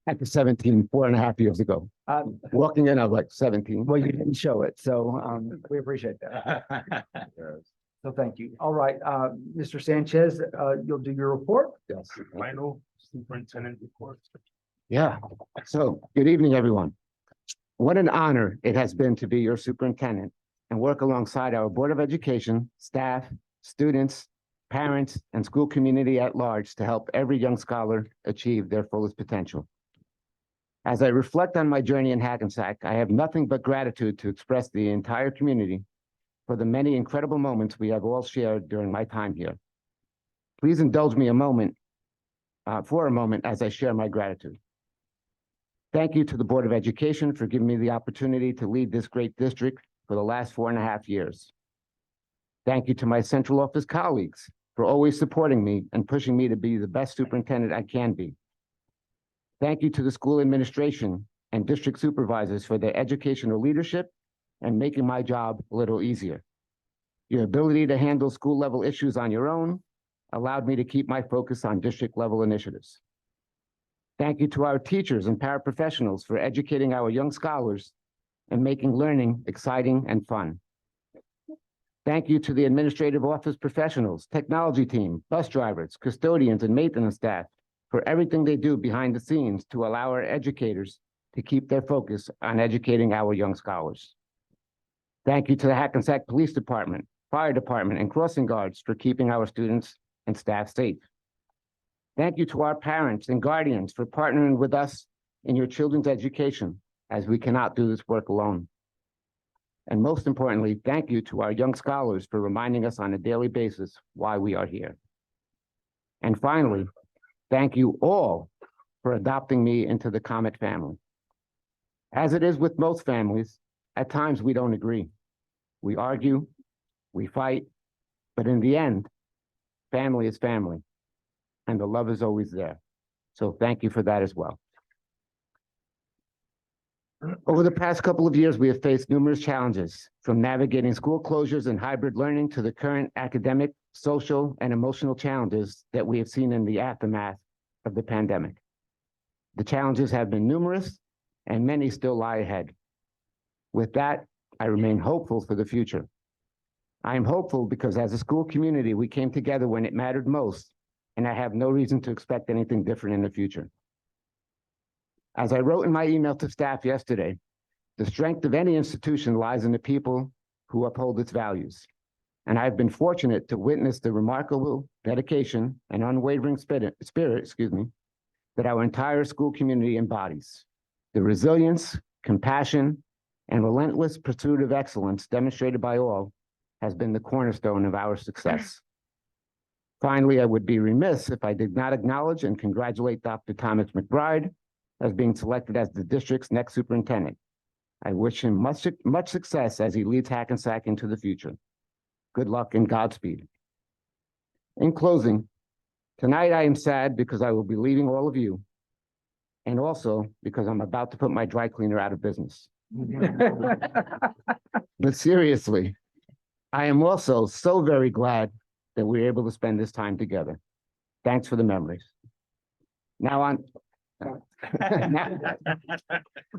at the 17, 4.5 years ago. Walking in, I was like 17.
Well, you didn't show it, so we appreciate that. So thank you. All right, Mr. Sanchez, you'll do your report.
Yes.
Final superintendent report.
Yeah. So good evening, everyone. What an honor it has been to be your superintendent and work alongside our Board of Education, staff, students, parents, and school community at large to help every young scholar achieve their fullest potential. As I reflect on my journey in Hackensack, I have nothing but gratitude to express to the entire community for the many incredible moments we have all shared during my time here. Please indulge me for a moment as I share my gratitude. Thank you to the Board of Education for giving me the opportunity to lead this great district for the last 4.5 years. Thank you to my central office colleagues for always supporting me and pushing me to be the best superintendent I can be. Thank you to the school administration and district supervisors for their educational leadership and making my job a little easier. Your ability to handle school level issues on your own allowed me to keep my focus on district level initiatives. Thank you to our teachers and paraprofessionals for educating our young scholars and making learning exciting and fun. Thank you to the administrative office professionals, technology team, bus drivers, custodians, and maintenance staff for everything they do behind the scenes to allow our educators to keep their focus on educating our young scholars. Thank you to the Hackensack Police Department, Fire Department, and crossing guards for keeping our students and staff safe. Thank you to our parents and guardians for partnering with us in your children's education, as we cannot do this work alone. And most importantly, thank you to our young scholars for reminding us on a daily basis why we are here. And finally, thank you all for adopting me into the Comet family. As it is with most families, at times we don't agree. We argue, we fight, but in the end, family is family, and the love is always there. So thank you for that as well. Over the past couple of years, we have faced numerous challenges, from navigating school closures and hybrid learning to the current academic, social, and emotional challenges that we have seen in the aftermath of the pandemic. The challenges have been numerous, and many still lie ahead. With that, I remain hopeful for the future. I am hopeful because as a school community, we came together when it mattered most, and I have no reason to expect anything different in the future. As I wrote in my email to staff yesterday, the strength of any institution lies in the people who uphold its values. And I've been fortunate to witness the remarkable dedication and unwavering spirit, that our entire school community embodies. The resilience, compassion, and relentless pursuit of excellence demonstrated by all has been the cornerstone of our success. Finally, I would be remiss if I did not acknowledge and congratulate Dr. Thomas McBride as being selected as the district's next superintendent. I wish him much success as he leads Hackensack into the future. Good luck and Godspeed. In closing, tonight I am sad because I will be leaving all of you, and also because I'm about to put my dry cleaner out of business. But seriously, I am also so very glad that we're able to spend this time together. Thanks for the memories. Now on.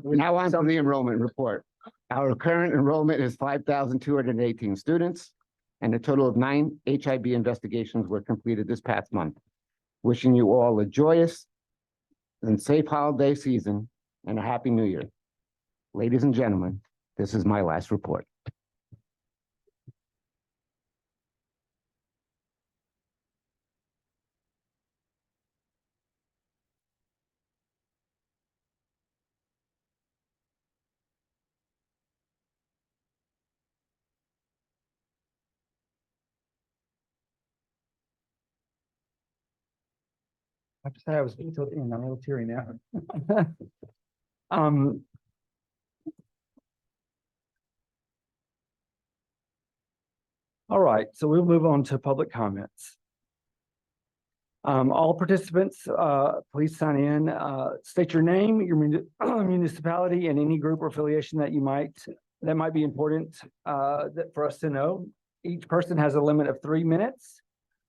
Now on to the enrollment report. Our current enrollment is 5,218 students, and a total of 9 HIB investigations were completed this past month. Wishing you all a joyous and safe holiday season and a happy new year. Ladies and gentlemen, this is my last report.
I have to say I was until the end. I'm a little teary now. Um. All right, so we'll move on to public comments. All participants, please sign in, state your name, your municipality, and any group or affiliation that that might be important, for us to know. Each person has a limit of 3 minutes.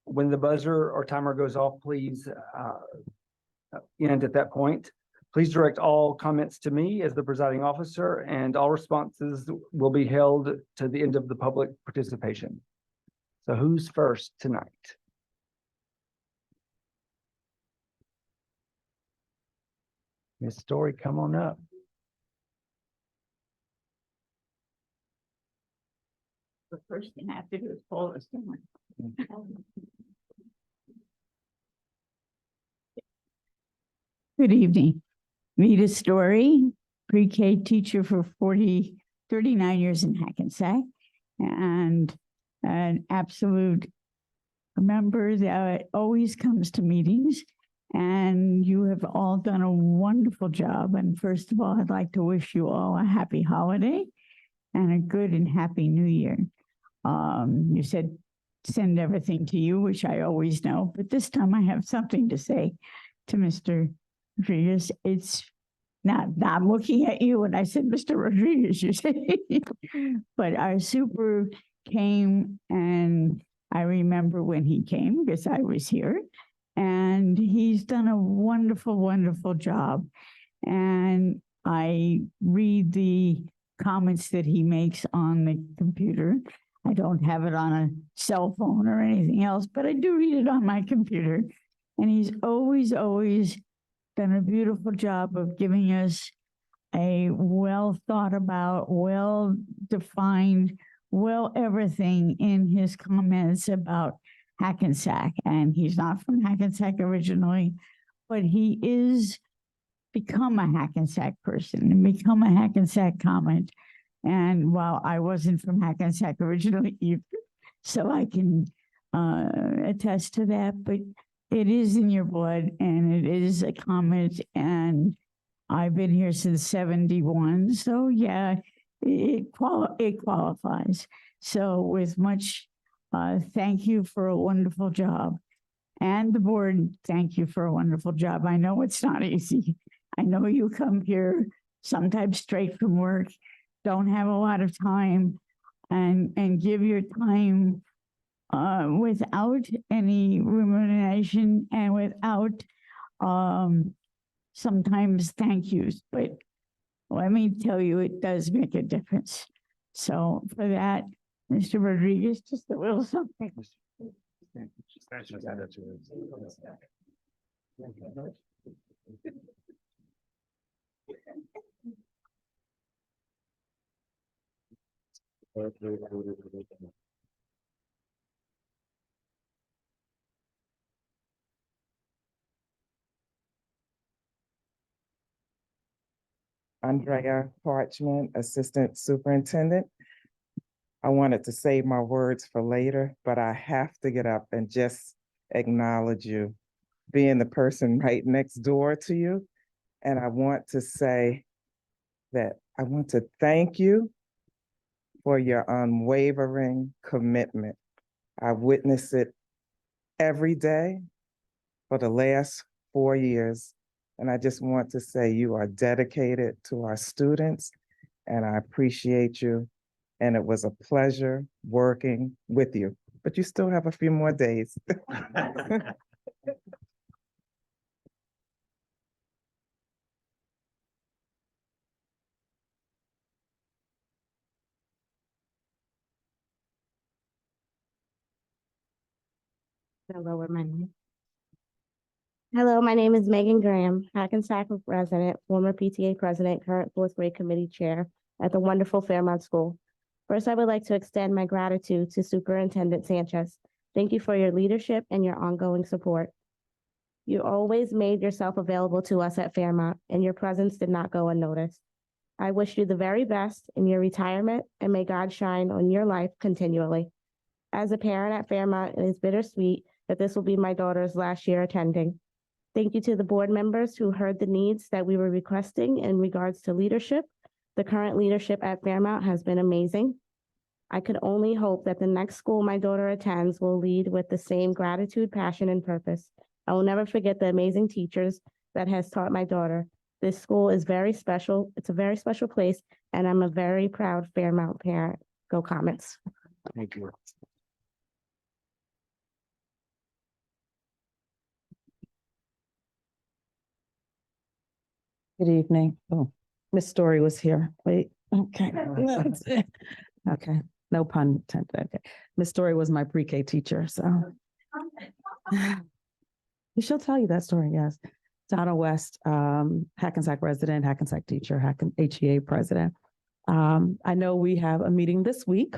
When the buzzer or timer goes off, please, end at that point. Please direct all comments to me as the presiding officer, and all responses will be held to the end of the public participation. So who's first tonight? Ms. Story, come on up.
The first thing I have to do is pull this down. Good evening. Rita Story, pre-K teacher for 39 years in Hackensack, and an absolute member that always comes to meetings. And you have all done a wonderful job. And first of all, I'd like to wish you all a happy holiday and a good and happy new year. You said send everything to you, which I always know, but this time I have something to say to Mr. Rodriguez. It's not, I'm looking at you when I said Mr. Rodriguez, you say, but our super came, and I remember when he came because I was here, and he's done a wonderful, wonderful job. And I read the comments that he makes on the computer. I don't have it on a cell phone or anything else, but I do read it on my computer. And he's always, always done a beautiful job of giving us a well thought about, well defined, well everything in his comments about Hackensack. And he's not from Hackensack originally, but he is become a Hackensack person and become a Hackensack comment. And while I wasn't from Hackensack originally either, so I can attest to that, but it is in your blood and it is a comment, and I've been here since 71. So yeah, it qualifies. So with much thank you for a wonderful job. And the board, thank you for a wonderful job. I know it's not easy. I know you come here sometimes straight from work, don't have a lot of time, and give your time without any remuneration and without sometimes thank yous. But let me tell you, it does make a difference. So for that, Mr. Rodriguez, just a little something.
Andrea Parchment, Assistant Superintendent. I wanted to save my words for later, but I have to get up and just acknowledge you, being the person right next door to you. And I want to say that I want to thank you for your unwavering commitment. I witness it every day for the last 4 years. And I just want to say you are dedicated to our students, and I appreciate you. And it was a pleasure working with you, but you still have a few more days.
Hello, my name. Hello, my name is Megan Graham, Hackensack resident, former PTA president, current fourth grade committee chair at the wonderful Fairmont School. First, I would like to extend my gratitude to Superintendent Sanchez. Thank you for your leadership and your ongoing support. You always made yourself available to us at Fairmont, and your presence did not go unnoticed. I wish you the very best in your retirement, and may God shine on your life continually. As a parent at Fairmont, it is bittersweet that this will be my daughter's last year attending. Thank you to the board members who heard the needs that we were requesting in regards to leadership. The current leadership at Fairmont has been amazing. I could only hope that the next school my daughter attends will lead with the same gratitude, passion, and purpose. I will never forget the amazing teachers that has taught my daughter. This school is very special. It's a very special place, and I'm a very proud Fairmont parent. Go Comets.
Thank you.
Good evening. Oh, Miss Story was here. Wait, okay. Okay, no pun intended. Okay. Miss Story was my pre-K teacher, so. She'll tell you that story, yes. Donna West, Hackensack resident, Hackensack teacher, HEA president. I know we have a meeting this week,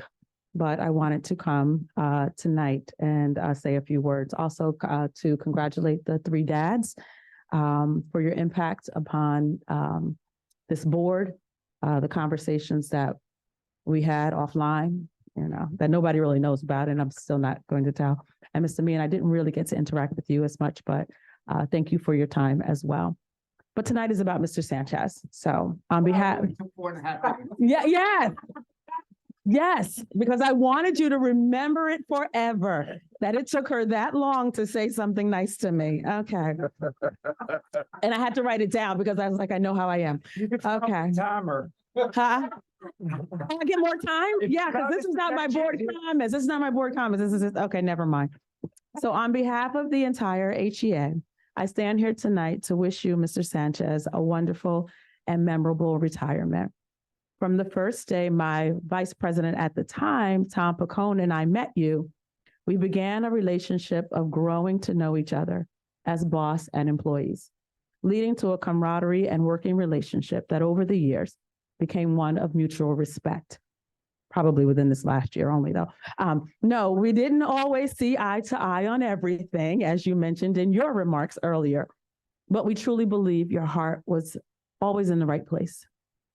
but I wanted to come tonight and say a few words. Also to congratulate the three dads for your impact upon this board, the conversations that we had offline, that nobody really knows about, and I'm still not going to tell. And Mr. Meehan, I didn't really get to interact with you as much, but thank you for your time as well. But tonight is about Mr. Sanchez. So on behalf, yes, because I wanted you to remember it forever, that it took her that long to say something nice to me. Okay. And I had to write it down because I was like, I know how I am. Okay.
Timer.
Huh? I get more time? Yeah, because this is not my board comments. This is not my board comments. This is just, okay, never mind. So on behalf of the entire HEA, I stand here tonight to wish you, Mr. Sanchez, a wonderful and memorable retirement. From the first day my vice president at the time, Tom Pacone, and I met you, we began a relationship of growing to know each other as boss and employees, leading to a camaraderie and working relationship that over the years became one of mutual respect. Probably within this last year only though. No, we didn't always see eye to eye on everything, as you mentioned in your remarks earlier, but we truly believe your heart was always in the right place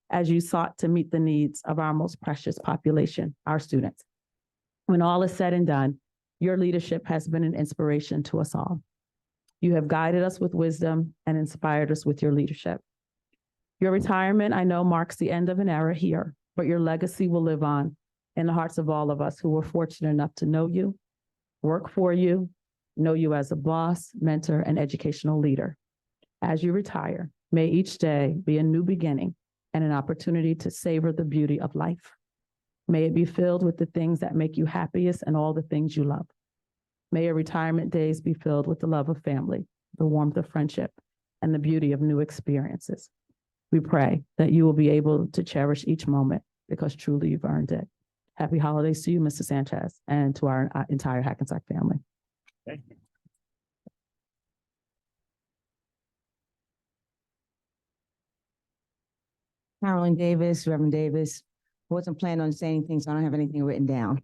as you sought to meet the needs of our most precious population, our students. When all is said and done, your leadership has been an inspiration to us all. You have guided us with wisdom and inspired us with your leadership. Your retirement, I know, marks the end of an era here, but your legacy will live on in the hearts of all of us who were fortunate enough to know you, work for you, know you as a boss, mentor, and educational leader. As you retire, may each day be a new beginning and an opportunity to savor the beauty of life. May it be filled with the things that make you happiest and all the things you love. May your retirement days be filled with the love of family, the warmth of friendship, and the beauty of new experiences. We pray that you will be able to cherish each moment because truly you've earned it. Happy holidays to you, Mr. Sanchez, and to our entire Hackensack family.
Thank you.
Carolyn Davis, Reverend Davis. Wasn't planning on saying anything, so I don't have anything written down.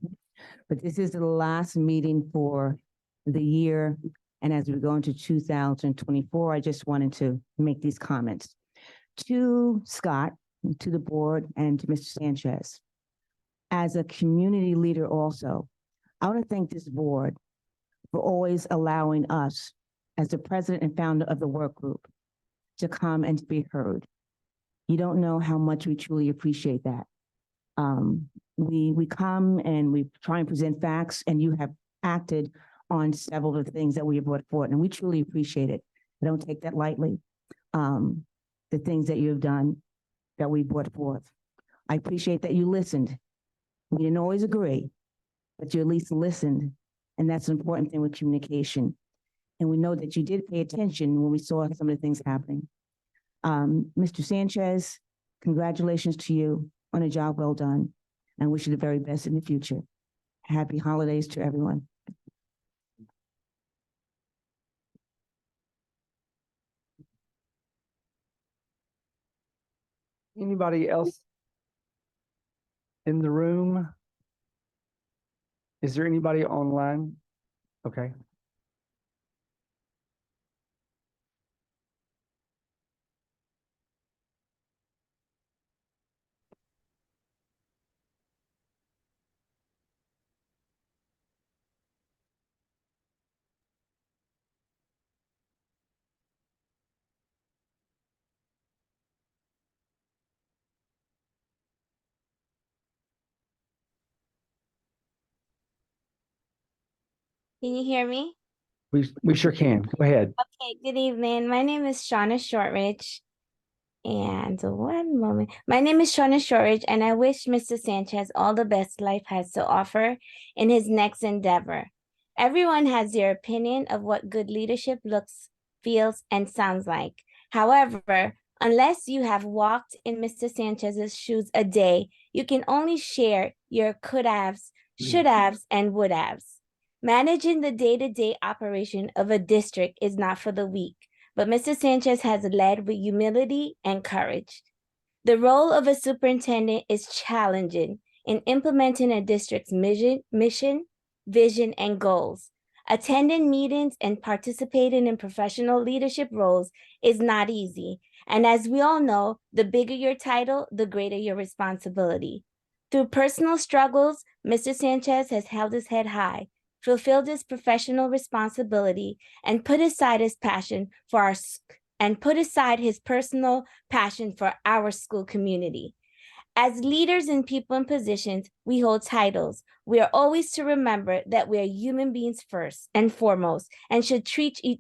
But this is the last meeting for the year. And as we go into 2024, I just wanted to make these comments. To Scott, to the board, and to Mr. Sanchez. As a community leader also, I want to thank this board for always allowing us, as the president and founder of the work group, to come and to be heard. You don't know how much we truly appreciate that. We come and we try and present facts, and you have acted on several of the things that we have brought forward, and we truly appreciate it. I don't take that lightly. The things that you have done that we brought forth. I appreciate that you listened. We didn't always agree, but you at least listened, and that's an important thing with communication. And we know that you did pay attention when we saw some of the things happening. Mr. Sanchez, congratulations to you on a job well done, and wish you the very best in the future. Happy holidays to everyone.
Anybody else in the room? Is there anybody online? Okay.
Can you hear me?
We sure can. Go ahead.
Okay, good evening. My name is Shauna Shortridge. And one moment. My name is Shauna Shortridge, and I wish Mr. Sanchez all the best life has to offer in his next endeavor. Everyone has their opinion of what good leadership looks, feels, and sounds like. However, unless you have walked in Mr. Sanchez's shoes a day, you can only share your could-haves, should-haves, and would-haves. Managing the day-to-day operation of a district is not for the weak, but Mr. Sanchez has led with humility and courage. The role of a superintendent is challenging in implementing a district's mission, vision, and goals. Attending meetings and participating in professional leadership roles is not easy. And as we all know, the bigger your title, the greater your responsibility. Through personal struggles, Mr. Sanchez has held his head high, fulfilled his professional responsibility, and put aside his passion for his personal passion for our school community. As leaders and people in positions, we hold titles. We are always to remember that we are human beings first and foremost, and should treat each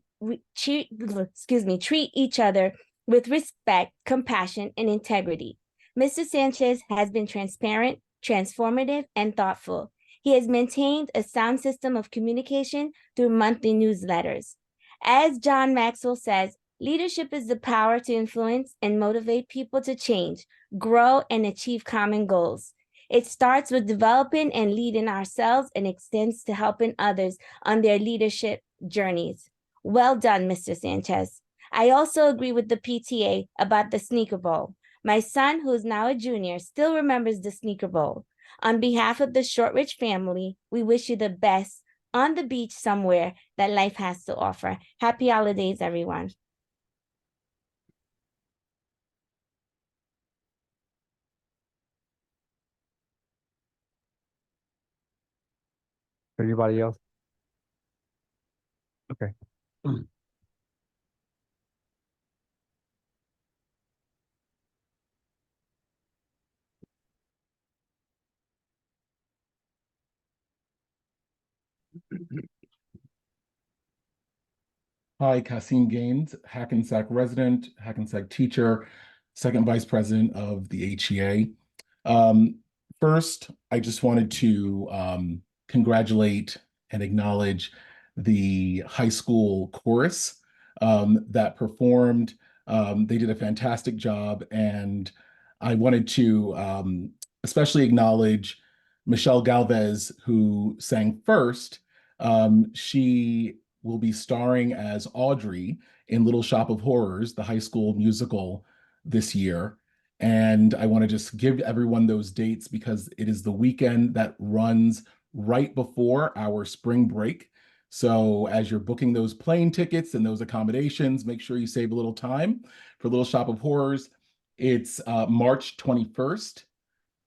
other with respect, compassion, and integrity. Mr. Sanchez has been transparent, transformative, and thoughtful. He has maintained a sound system of communication through monthly newsletters. As John Maxwell says, leadership is the power to influence and motivate people to change, grow, and achieve common goals. It starts with developing and leading ourselves and extends to helping others on their leadership journeys. Well done, Mr. Sanchez. I also agree with the PTA about the Sneaker Bowl. My son, who is now a junior, still remembers the Sneaker Bowl. On behalf of the Shortridge family, we wish you the best on the beach somewhere that life has to offer. Happy holidays, everyone.
Anybody else? Okay.
Hi, Kasim Gaines, Hackensack resident, Hackensack teacher, second vice president of the HEA. First, I just wanted to congratulate and acknowledge the high school chorus that performed. They did a fantastic job, and I wanted to especially acknowledge Michelle Galvez, who sang first. She will be starring as Audrey in Little Shop of Horrors, the high school musical this year. And I want to just give everyone those dates because it is the weekend that runs right before our spring break. So as you're booking those plane tickets and those accommodations, make sure you save a little time for Little Shop of Horrors. It's March 21st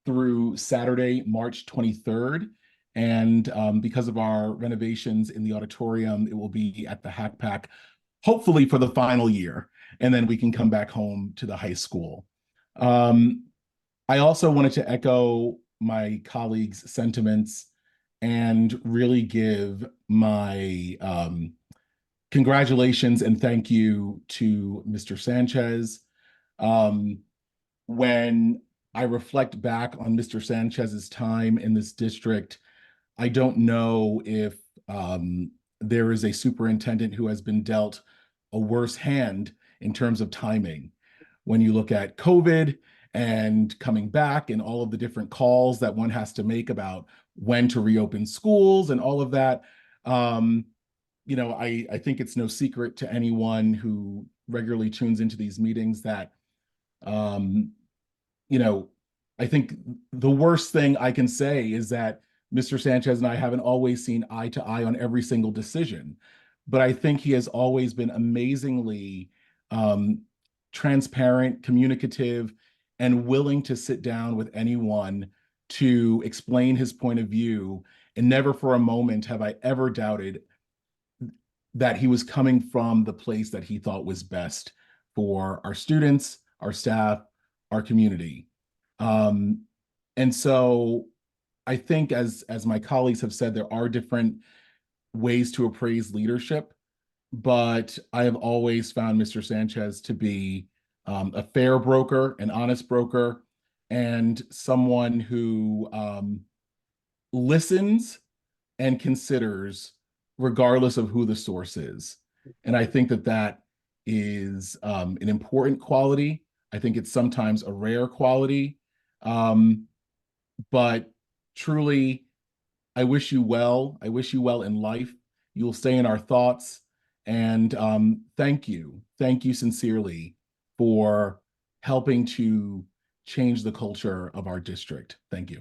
through Saturday, March 23rd. And because of our renovations in the auditorium, it will be at the Hack Pack, hopefully for the final year. And then we can come back home to the high school. I also wanted to echo my colleagues' sentiments and really give my congratulations and thank you to Mr. Sanchez. When I reflect back on Mr. Sanchez's time in this district, I don't know if there is a superintendent who has been dealt a worse hand in terms of timing. When you look at COVID and coming back and all of the different calls that one has to make about when to reopen schools and all of that, you know, I think it's no secret to anyone who regularly tunes into these meetings that I think the worst thing I can say is that Mr. Sanchez and I haven't always seen eye to eye on every single decision, but I think he has always been amazingly transparent, communicative, and willing to sit down with anyone to explain his point of view. And never for a moment have I ever doubted that he was coming from the place that he thought was best for our students, our staff, our community. And so I think as my colleagues have said, there are different ways to appraise leadership, but I have always found Mr. Sanchez to be a fair broker, an honest broker, and someone who listens and considers regardless of who the source is. And I think that that is an important quality. I think it's sometimes a rare quality. But truly, I wish you well. I wish you well in life. You'll stay in our thoughts. And thank you. Thank you sincerely for helping to change the culture of our district. Thank you.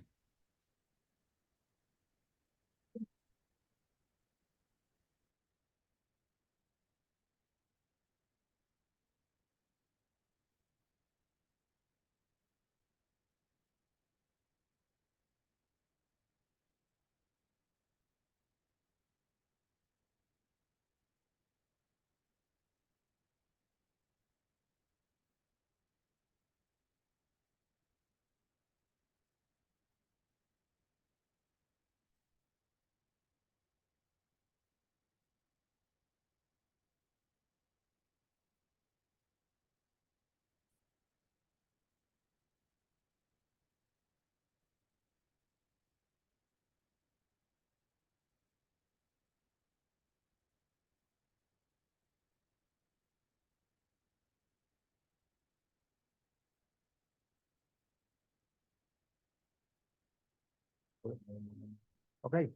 Okay.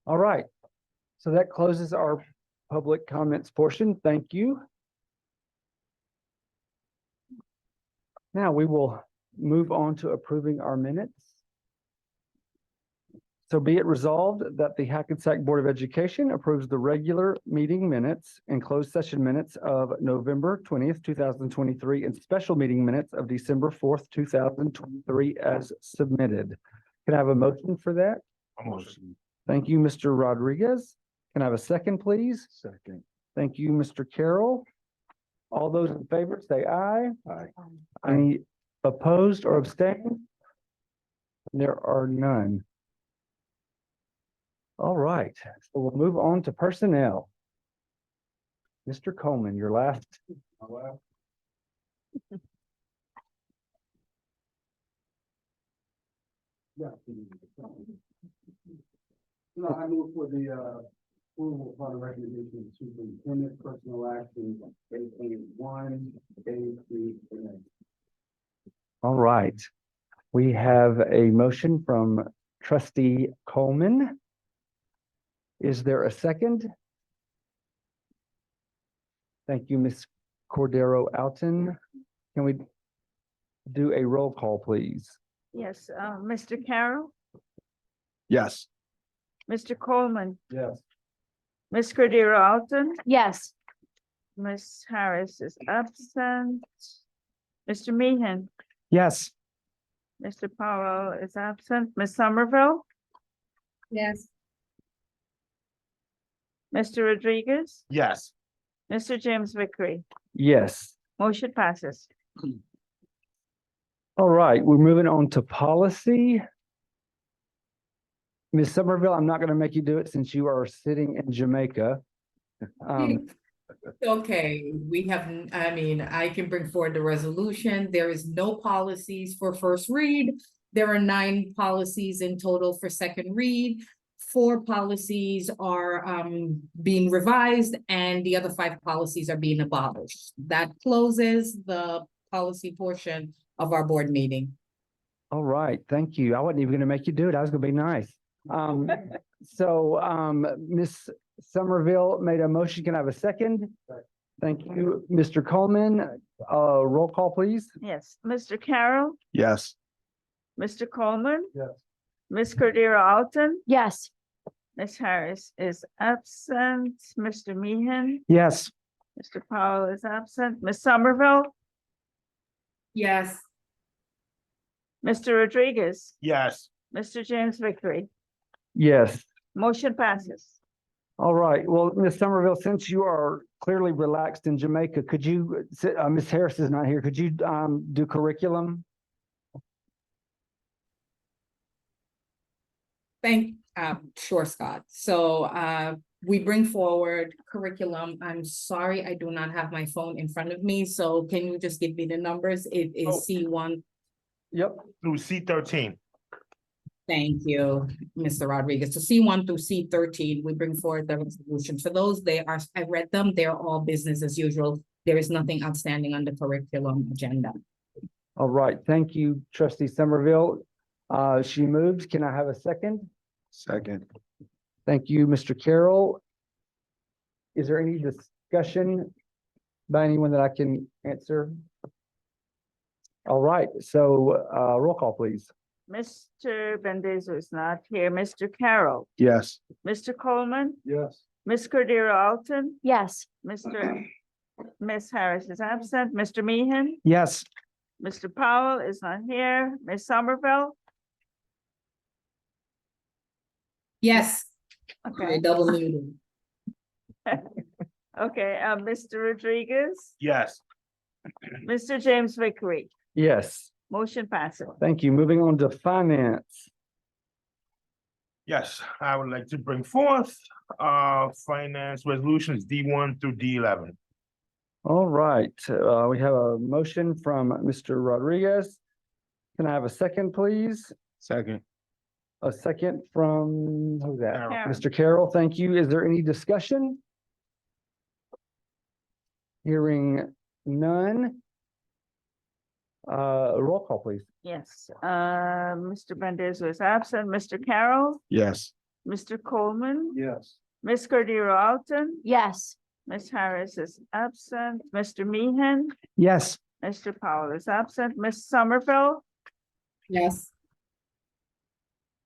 All right. So that closes our public comments portion. Thank you. Now we will move on to approving our minutes. So be it resolved that the Hackensack Board of Education approves the regular meeting minutes and closed session minutes of November 20th, 2023, and special meeting minutes of December 4th, 2023 as submitted. Can I have a motion for that?
A motion.
Thank you, Mr. Rodriguez. Can I have a second, please?
Second.
Thank you, Mr. Carroll. All those in favor say aye.
Aye.
Any opposed or abstained? There are none. All right, so we'll move on to personnel. Mr. Coleman, your last.
No, I move for the approval upon recommendation of superintendent personnel actions A1, A3, and A.
All right, we have a motion from trustee Coleman. Is there a second? Thank you, Ms. Cordero Alton. Can we do a roll call, please?
Yes, Mr. Carroll,
Yes.
Mr. Coleman,
Yes.
Ms. Cordero Alton,
Yes.
Ms. Harris is absent. Mr. Meehan,
Yes.
Mr. Powell is absent. Ms. Somerville,
Yes.
Mr. Rodriguez,
Yes.
Mr. James Vickery.
Yes.
Motion passes.
All right, we're moving on to policy. Ms. Somerville, I'm not going to make you do it since you are sitting in Jamaica.
Okay, we have, I mean, I can bring forward the resolution. There is no policies for first read. There are 9 policies in total for second read. 4 policies are being revised and the other 5 policies are being abolished. That closes the policy portion of our board meeting.
All right, thank you. I wasn't even going to make you do it. I was going to be nice. Ms. Somerville made a motion. Can I have a second? Thank you, Mr. Coleman. Roll call, please.
Yes, Mr. Carroll,
Yes.
Mr. Coleman,
Yes.
Ms. Cordero Alton,
Yes.
Ms. Harris is absent, Mr. Meehan,
Yes.
Mr. Powell is absent, Ms. Somerville,
Yes.
Mr. Rodriguez,
Yes.
Mr. James Vickery.
Yes.
Motion passes.
All right. Well, Ms. Somerville, since you are clearly relaxed in Jamaica, could you, Ms. Harris is not here, could you do curriculum?
Sure, Scott. So we bring forward curriculum. I'm sorry, I do not have my phone in front of me, so can you just give me the numbers? It is C1.
Yep.
Through C13.
Thank you, Mr. Rodriguez. So C1 through C13, we bring forward the resolutions. For those, I read them, they're all business as usual. There is nothing outstanding on the curriculum agenda.
All right. Thank you, trustee Somerville. She moved. Can I have a second?
Second.
Thank you, Mr. Carroll. Is there any discussion by anyone that I can answer? All right. So roll call, please.
Mr. Bendezo is not here. Mr. Carroll,
Yes.
Mr. Coleman,
Yes.
Ms. Cordero Alton,
Yes.
Ms. Harris is absent, Mr. Meehan,
Yes.
Mr. Powell is not here, Ms. Somerville.
Yes.
Okay.
Double muted.
Okay, Mr. Rodriguez,
Yes.
Mr. James Vickery,
Yes.
motion passes.
Thank you. Moving on to finance.
Yes, I would like to bring forth finance resolutions D1 through D11.
All right. We have a motion from Mr. Rodriguez. Can I have a second, please?
Second.
A second from, who's that?
Carroll.
Mr. Carroll, thank you. Is there any discussion? Hearing none. Roll call, please.
Yes, Mr. Bendezo is absent, Mr. Carroll,
Yes.
Mr. Coleman,
Yes.
Ms. Cordero Alton,
Yes.
Ms. Harris is absent, Mr. Meehan,
Yes.
Mr. Powell is absent, Ms. Somerville,
Yes.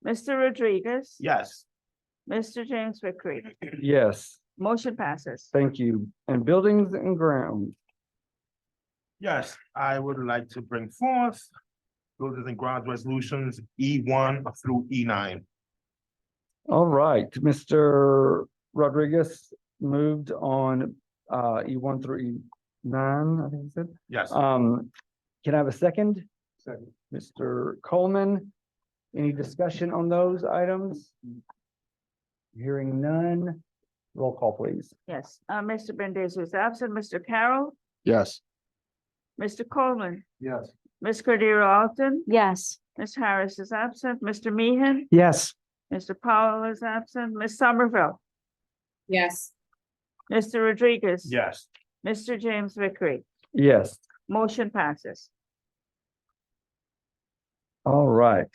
Mr. Rodriguez.
Yes.
Mr. James Vickery,
Yes,
motion passes.
thank you. And buildings and grounds.
Yes, I would like to bring forth buildings and grounds resolutions E1 through E9.
All right, Mr. Rodriguez moved on E1 through E9, I think you said.
Yes.
Can I have a second?
Second.
Mr. Coleman, any discussion on those items? Hearing none, roll call, please.
Yes, Mr. Bendezo is absent, Mr. Carroll,
Yes.
Mr. Coleman,
Yes.
Ms. Cordero Alton,
Yes.
Ms. Harris is absent, Mr. Meehan,
Yes.
Mr. Powell is absent, Ms. Somerville,
Yes.
Mr. Rodriguez.
Yes.
Mr. James Vickery,
Yes,
motion passes.
all right.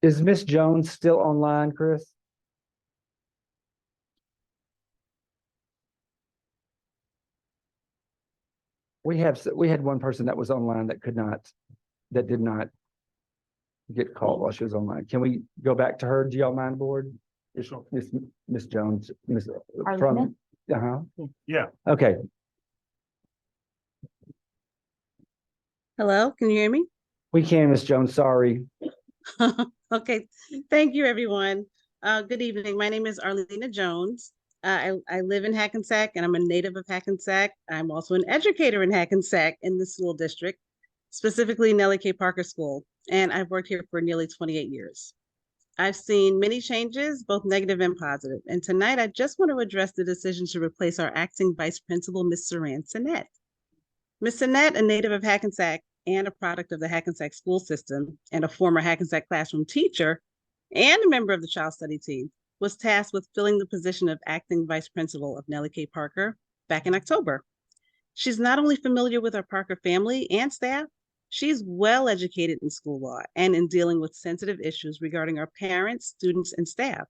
Is Miss Jones still online, Chris? We had one person that was online that did not get called while she was online. Can we go back to her? Do y'all mind, board?
Sure.
Miss Jones,
Arlena?
from, uh-huh,
Yeah.
okay.
Hello, can you hear me?
We can, Miss Jones, sorry.
Okay, thank you, everyone. Good evening. My name is Arlena Jones. I live in Hackensack and I'm a native of Hackensack. I'm also an educator in Hackensack in the school district, specifically Nellie K. Parker School, and I've worked here for nearly 28 years. I've seen many changes, both negative and positive, and tonight I just want to address the decision to replace our acting vice principal, Ms. Saran Sinnett. Ms. Sinnett, a native of Hackensack and a product of the Hackensack school system and a former Hackensack classroom teacher and a member of the child study team, was tasked with filling the position of acting vice principal of Nellie K. Parker back in October. She's not only familiar with our Parker family and staff, she's well educated in school law and in dealing with sensitive issues regarding our parents, students, and staff.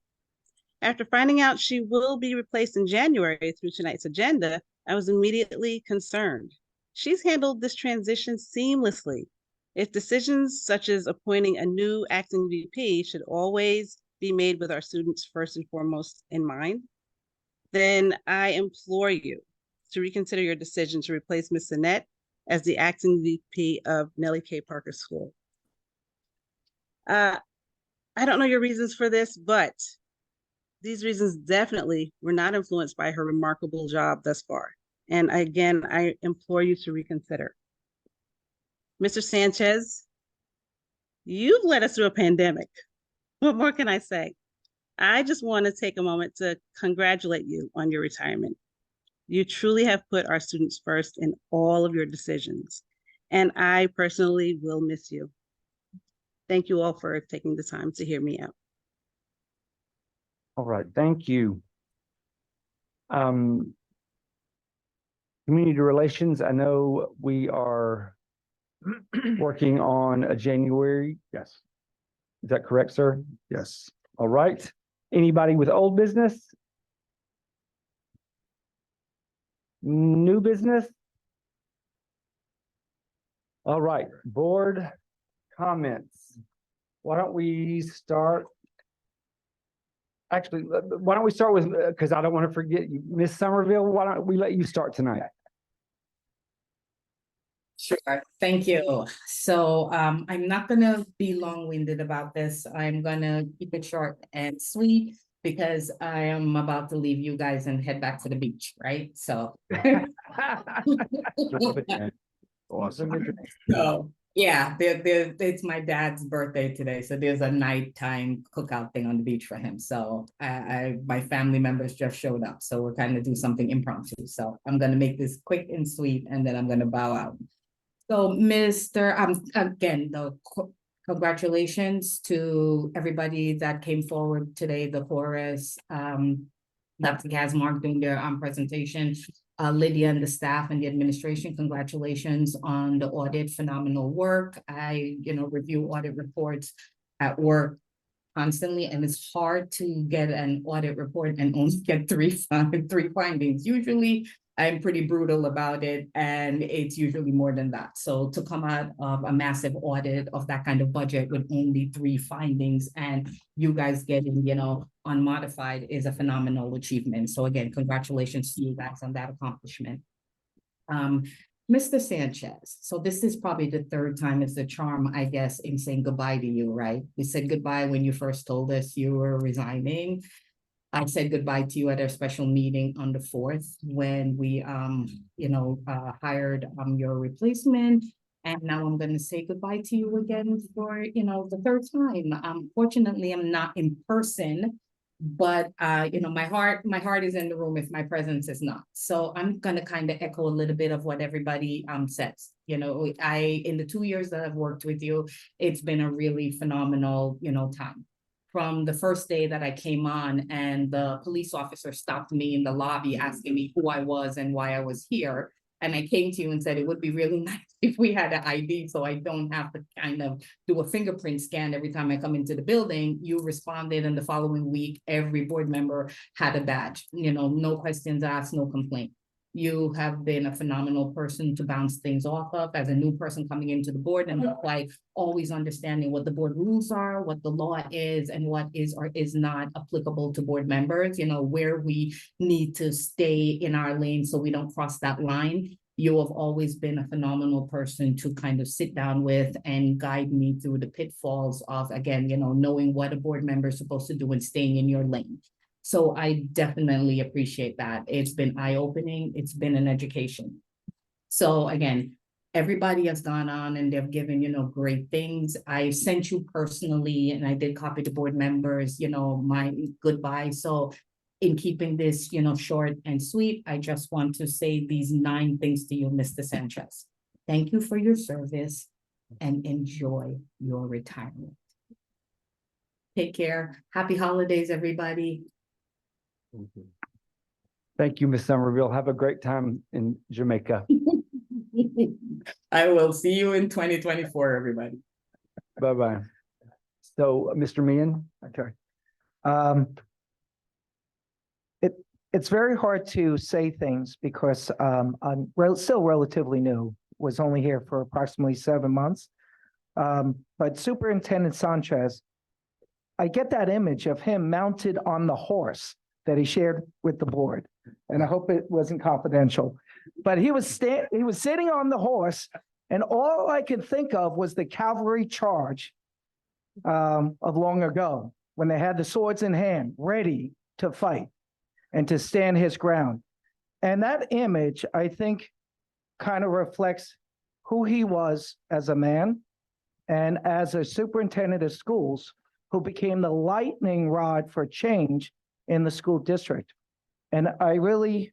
After finding out she will be replaced in January through tonight's agenda, I was immediately concerned. She's handled this transition seamlessly. If decisions such as appointing a new acting VP should always be made with our students first and foremost in mind, then I implore you to reconsider your decision to replace Ms. Annette as the acting VP of Nellie K. Parker School. I don't know your reasons for this, but these reasons definitely were not influenced by her remarkable job thus far. And again, I implore you to reconsider. Mr. Sanchez, you've led us through a pandemic. What more can I say? I just want to take a moment to congratulate you on your retirement. You truly have put our students first in all of your decisions, and I personally will miss you. Thank you all for taking the time to hear me out.
All right, thank you. Community relations, I know we are working on a January.
Yes.
Is that correct, sir?
Yes.
All right. Anybody with old business? New business? All right, board comments. Why don't we start? Actually, why don't we start with, because I don't want to forget you, Ms. Somerville, why don't we let you start tonight?
Sure, thank you. So I'm not gonna be long-winded about this. I'm gonna keep it short and sweet because I am about to leave you guys and head back to the beach, right? So.
Awesome.
So, yeah, it's my dad's birthday today, so there's a nighttime cookout thing on the beach for him. So my family members just showed up, so we're kind of do something impromptu. So I'm gonna make this quick and sweet, and then I'm gonna bow out. So, again, congratulations to everybody that came forward today, the chorus, Dr. Kazmark doing their presentation, Lydia and the staff and the administration, congratulations on the audit, phenomenal work. I, review audit reports at work constantly, and it's hard to get an audit report and only get three findings. Usually, I'm pretty brutal about it, and it's usually more than that. So to come out of a massive audit of that kind of budget with only 3 findings and you guys getting, unmodified is a phenomenal achievement. So again, congratulations to you guys on that accomplishment. Mr. Sanchez, so this is probably the 3rd time it's a charm, I guess, in saying goodbye to you, right? We said goodbye when you first told us you were resigning. I said goodbye to you at our special meeting on the 4th when we, hired your replacement. And now I'm going to say goodbye to you again for, the 3rd time. Fortunately, I'm not in person, but, my heart is in the room if my presence is not. So I'm going to kind of echo a little bit of what everybody says. In the 2 years that I've worked with you, it's been a really phenomenal, time. From the first day that I came on and the police officer stopped me in the lobby asking me who I was and why I was here. And I came to you and said, it would be really nice if we had an ID so I don't have to kind of do a fingerprint scan every time I come into the building. You responded, and the following week, every board member had a badge, no questions asked, no complaint. You have been a phenomenal person to bounce things off of as a new person coming into the board, and like always understanding what the board rules are, what the law is, and what is or is not applicable to board members, where we need to stay in our lane so we don't cross that line. You have always been a phenomenal person to kind of sit down with and guide me through the pitfalls of, again, knowing what a board member is supposed to do and staying in your lane. So I definitely appreciate that. It's been eye-opening. It's been an education. So again, everybody has gone on and they've given, great things. I sent you personally, and I did copy the board members, my goodbye. So in keeping this, short and sweet, I just want to say these 9 things to you, Mr. Sanchez. Thank you for your service and enjoy your retirement. Take care. Happy holidays, everybody.
Thank you, Ms. Somerville. Have a great time in Jamaica.
I will see you in 2024, everybody.
Bye-bye. So, Mr. Meehan?
Okay. it's very hard to say things because I'm still relatively new, was only here for approximately 7 months. But Superintendent Sanchez, I get that image of him mounted on the horse that he shared with the board. And I hope it wasn't confidential. But he was sitting on the horse, and all I could think of was the cavalry charge of long ago, when they had the swords in hand, ready to fight and to stand his ground. And that image, I think, kind of reflects who he was as a man and as a superintendent of schools who became the lightning rod for change in the school district. And I really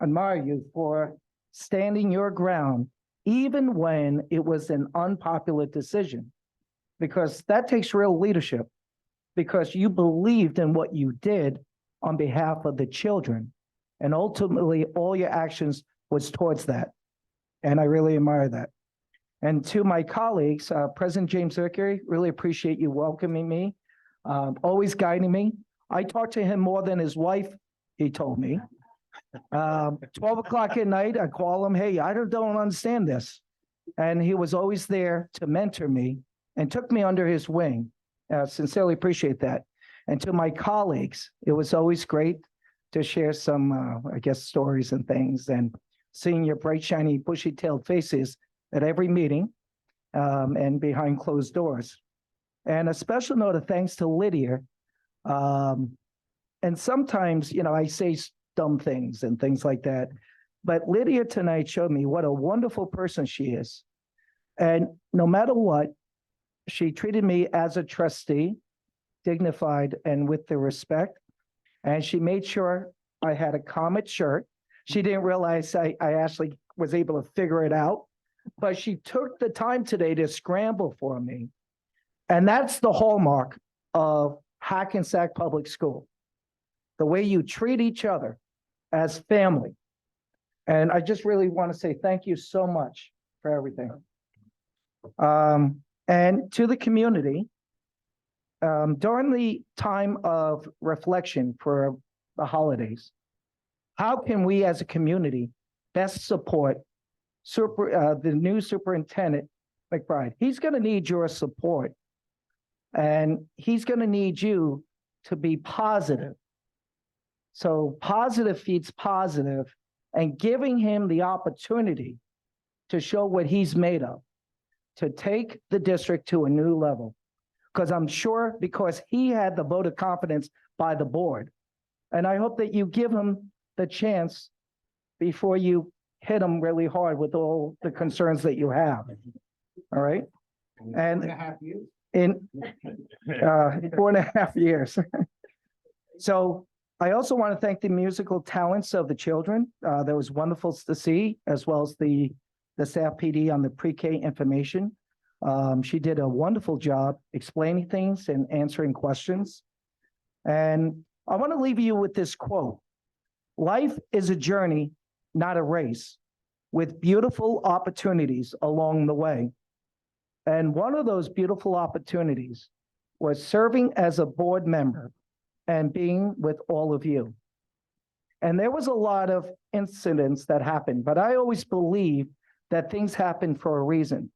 admire you for standing your ground, even when it was an unpopular decision, because that takes real leadership, because you believed in what you did on behalf of the children. And ultimately, all your actions was towards that. And I really admire that. And to my colleagues, President James Vickery, really appreciate you welcoming me, always guiding me. I talked to him more than his wife, he told me. 12 o'clock at night, I call him, hey, I don't understand this. And he was always there to mentor me and took me under his wing. Sincerely appreciate that. And to my colleagues, it was always great to share some, I guess, stories and things, and seeing your bright, shiny, bushy-tailed faces at every meeting and behind closed doors. And a special note of thanks to Lydia. And sometimes, I say dumb things and things like that, but Lydia tonight showed me what a wonderful person she is. And no matter what, she treated me as a trustee, dignified and with the respect. And she made sure I had a Comet shirt. She didn't realize I actually was able to figure it out, but she took the time today to scramble for me. And that's the hallmark of Hackensack Public School, the way you treat each other as family. And I just really want to say thank you so much for everything. And to the community, during the time of reflection for the holidays, how can we as a community best support the new superintendent, McBride? He's going to need your support, and he's going to need you to be positive. So positive feeds positive, and giving him the opportunity to show what he's made of, to take the district to a new level. Because I'm sure, because he had the vote of confidence by the board. And I hope that you give him the chance before you hit him really hard with all the concerns that you have. All right? And in 4.5 years. So I also want to thank the musical talents of the children. That was wonderful to see, as well as the staff PD on the pre-K information. She did a wonderful job explaining things and answering questions. And I want to leave you with this quote: life is a journey, not a race, with beautiful opportunities along the way. And one of those beautiful opportunities was serving as a board member and being with all of you. And there was a lot of incidents that happened, but I always believe that things happen for a reason.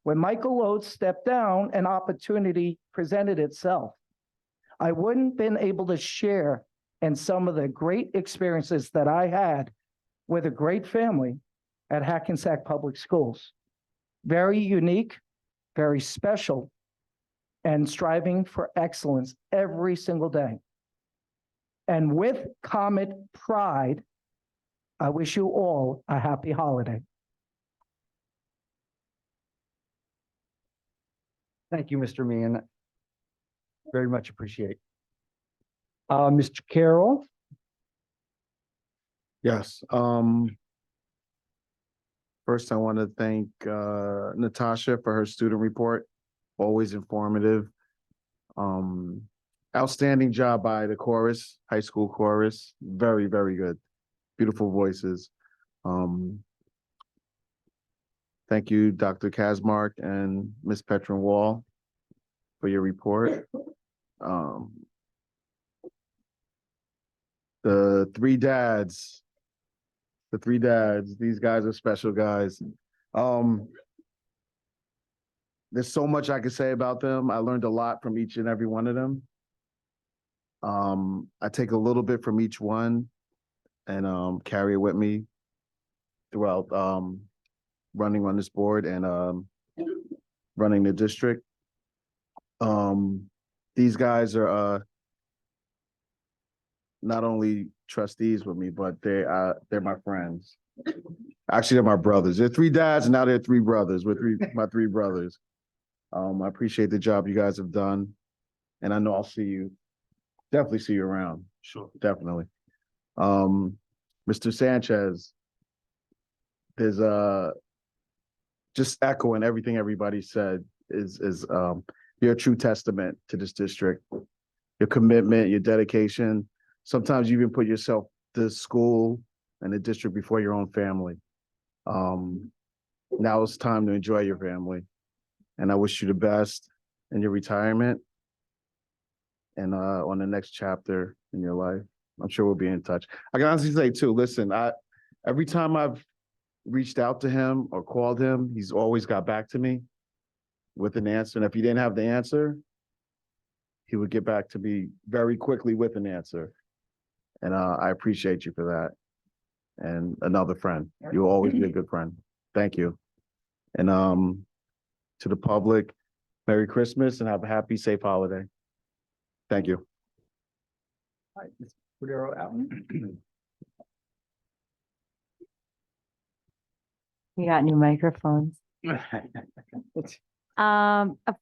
When Michael Oates stepped down, an opportunity presented itself. I wouldn't been able to share in some of the great experiences that I had with a great family at Hackensack Public Schools. Very unique, very special, and striving for excellence every single day. And with Comet pride, I wish you all a happy holiday.
Thank you, Mr. Meehan. Very much appreciate. Mr. Carroll?
Yes, first I want to thank Natasha for her student report, always informative. Outstanding job by the chorus, high school chorus, very, very good. Beautiful voices. Thank you, Dr. Kasmark and Ms. Petron Wall for your report. The three dads. The three dads, these guys are special guys. There's so much I could say about them. I learned a lot from each and every one of them. I take a little bit from each one and carry it with me throughout running on this board and running the district. These guys are not only trustees with me, but they're my friends. Actually, they're my brothers. They're three dads, and now they're three brothers. My three brothers. I appreciate the job you guys have done, and I know I'll definitely see you around.
Sure.
Definitely. Mr. Sanchez, there's just echoing everything everybody said is you're a true testament to this district. Your commitment, your dedication. Sometimes you even put yourself, the school and the district before your own family. Now it's time to enjoy your family. And I wish you the best in your retirement and on the next chapter in your life. I'm sure we'll be in touch. I can honestly say too, listen, every time I've reached out to him or called him, he's always got back to me with an answer. And if he didn't have the answer, he would get back to me very quickly with an answer. And I appreciate you for that. And another friend, you'll always be a good friend. Thank you. And to the public, Merry Christmas and have a happy, safe holiday. Thank you.
All right, Ms. Cordero Allen.
We got new microphones.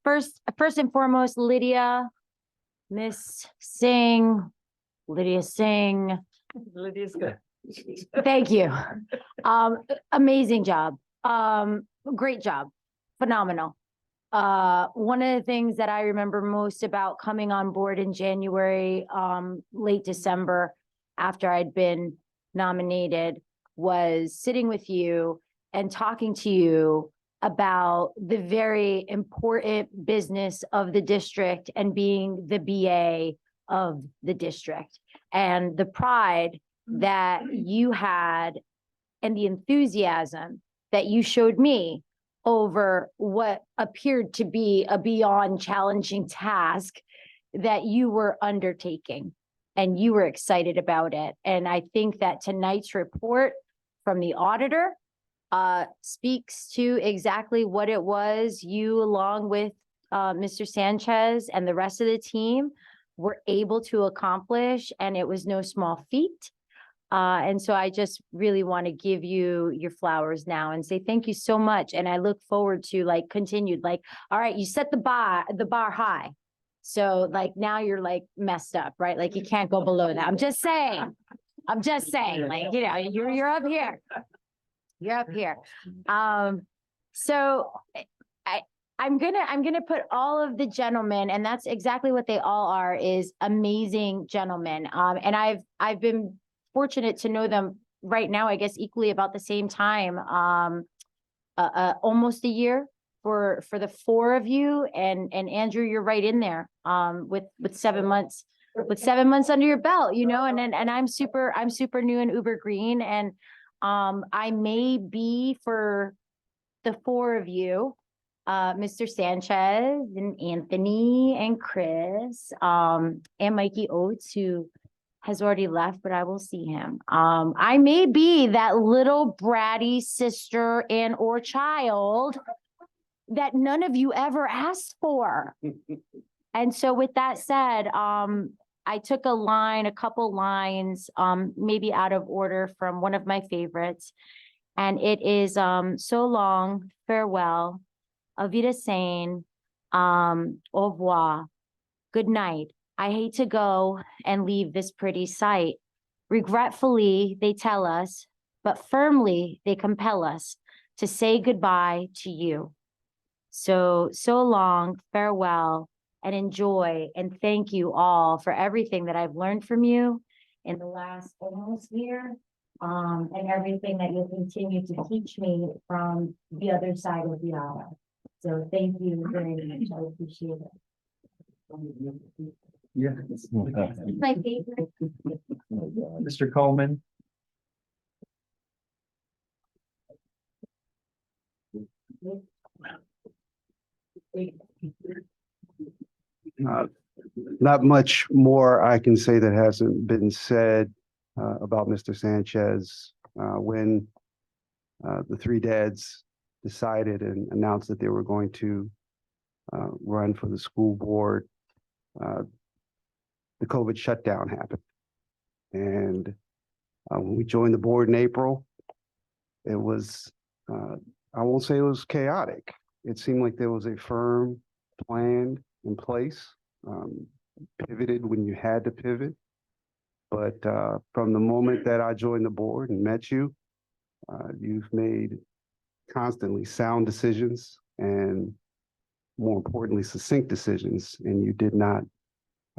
First and foremost, Miss Singh, Lydia Singh.
Lydia's good.
Thank you. Amazing job. Great job. Phenomenal. One of the things that I remember most about coming on board in January, late December, after I'd been nominated, was sitting with you and talking to you about the very important business of the district and being the BA of the district and the pride that you had and the enthusiasm that you showed me over what appeared to be a beyond challenging task that you were undertaking, and you were excited about it. And I think that tonight's report from the auditor speaks to exactly what it was you, along with Mr. Sanchez and the rest of the team, were able to accomplish, and it was no small feat. And so I just really want to give you your flowers now and say thank you so much. And I look forward to continued, all right, you set the bar high. So now you're messed up, right? You can't go below that. I'm just saying, you're up here. You're up here. So I'm gonna put all of the gentlemen, and that's exactly what they all are, is amazing gentlemen. And I've been fortunate to know them right now, I guess equally about the same time, almost a year for the four of you, and Andrew, you're right in there with 7 months. With 7 months under your belt, and I'm super new and uber green, and I may be for the four of you, Mr. Sanchez and Anthony and Chris, and Mikey Oates, who has already left, but I will see him. I may be that little bratty sister and or child that none of you ever asked for. And so with that said, I took a couple lines, maybe out of order, from one of my favorites. And it is so long, farewell, auf Wiedersehen, au revoir, good night. I hate to go and leave this pretty sight. Regretfully, they tell us, but firmly they compel us to say goodbye to you. So long, farewell, and enjoy, and thank you all for everything that I've learned from you in the last almost year, and everything that you'll continue to teach me from the other side of the aisle. So thank you very much. I appreciate it.
Yeah.
My favorite.
Mr. Coleman.
Uh, Not much more I can say that hasn't been said about Mr. Sanchez. When the three dads decided and announced that they were going to run for the school board, the COVID shutdown happened. And when we joined the board in April, it was, I won't say it was chaotic. It seemed like there was a firm plan in place, pivoted when you had to pivot. But from the moment that I joined the board and met you, you've made constantly sound decisions and, more importantly, succinct decisions, and you did not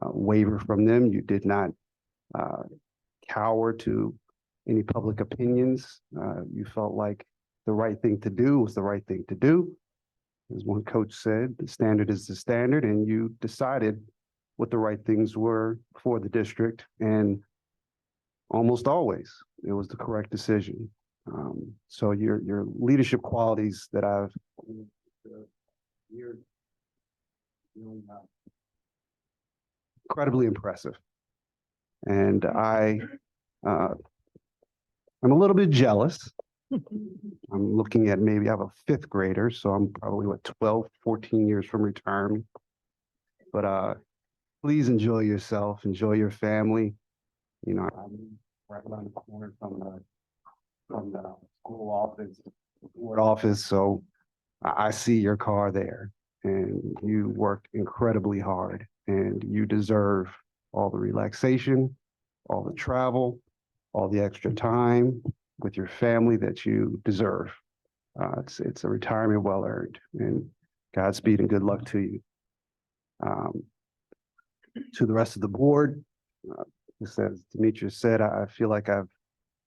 waver from them. You did not cower to any public opinions. You felt like the right thing to do was the right thing to do. As one coach said, the standard is the standard, and you decided what the right things were for the district, and almost always it was the correct decision. So your leadership qualities that I've incredibly impressive. And I'm a little bit jealous. I'm looking at maybe I have a fifth grader, so I'm probably what 12, 14 years from retirement. But please enjoy yourself, enjoy your family. You know, I'm right around the corner from the school office, board office, so I see your car there, and you worked incredibly hard, and you deserve all the relaxation, all the travel, all the extra time with your family that you deserve. It's a retirement well earned, and Godspeed and good luck to you. To the rest of the board, just as Demetrius said, I feel like I've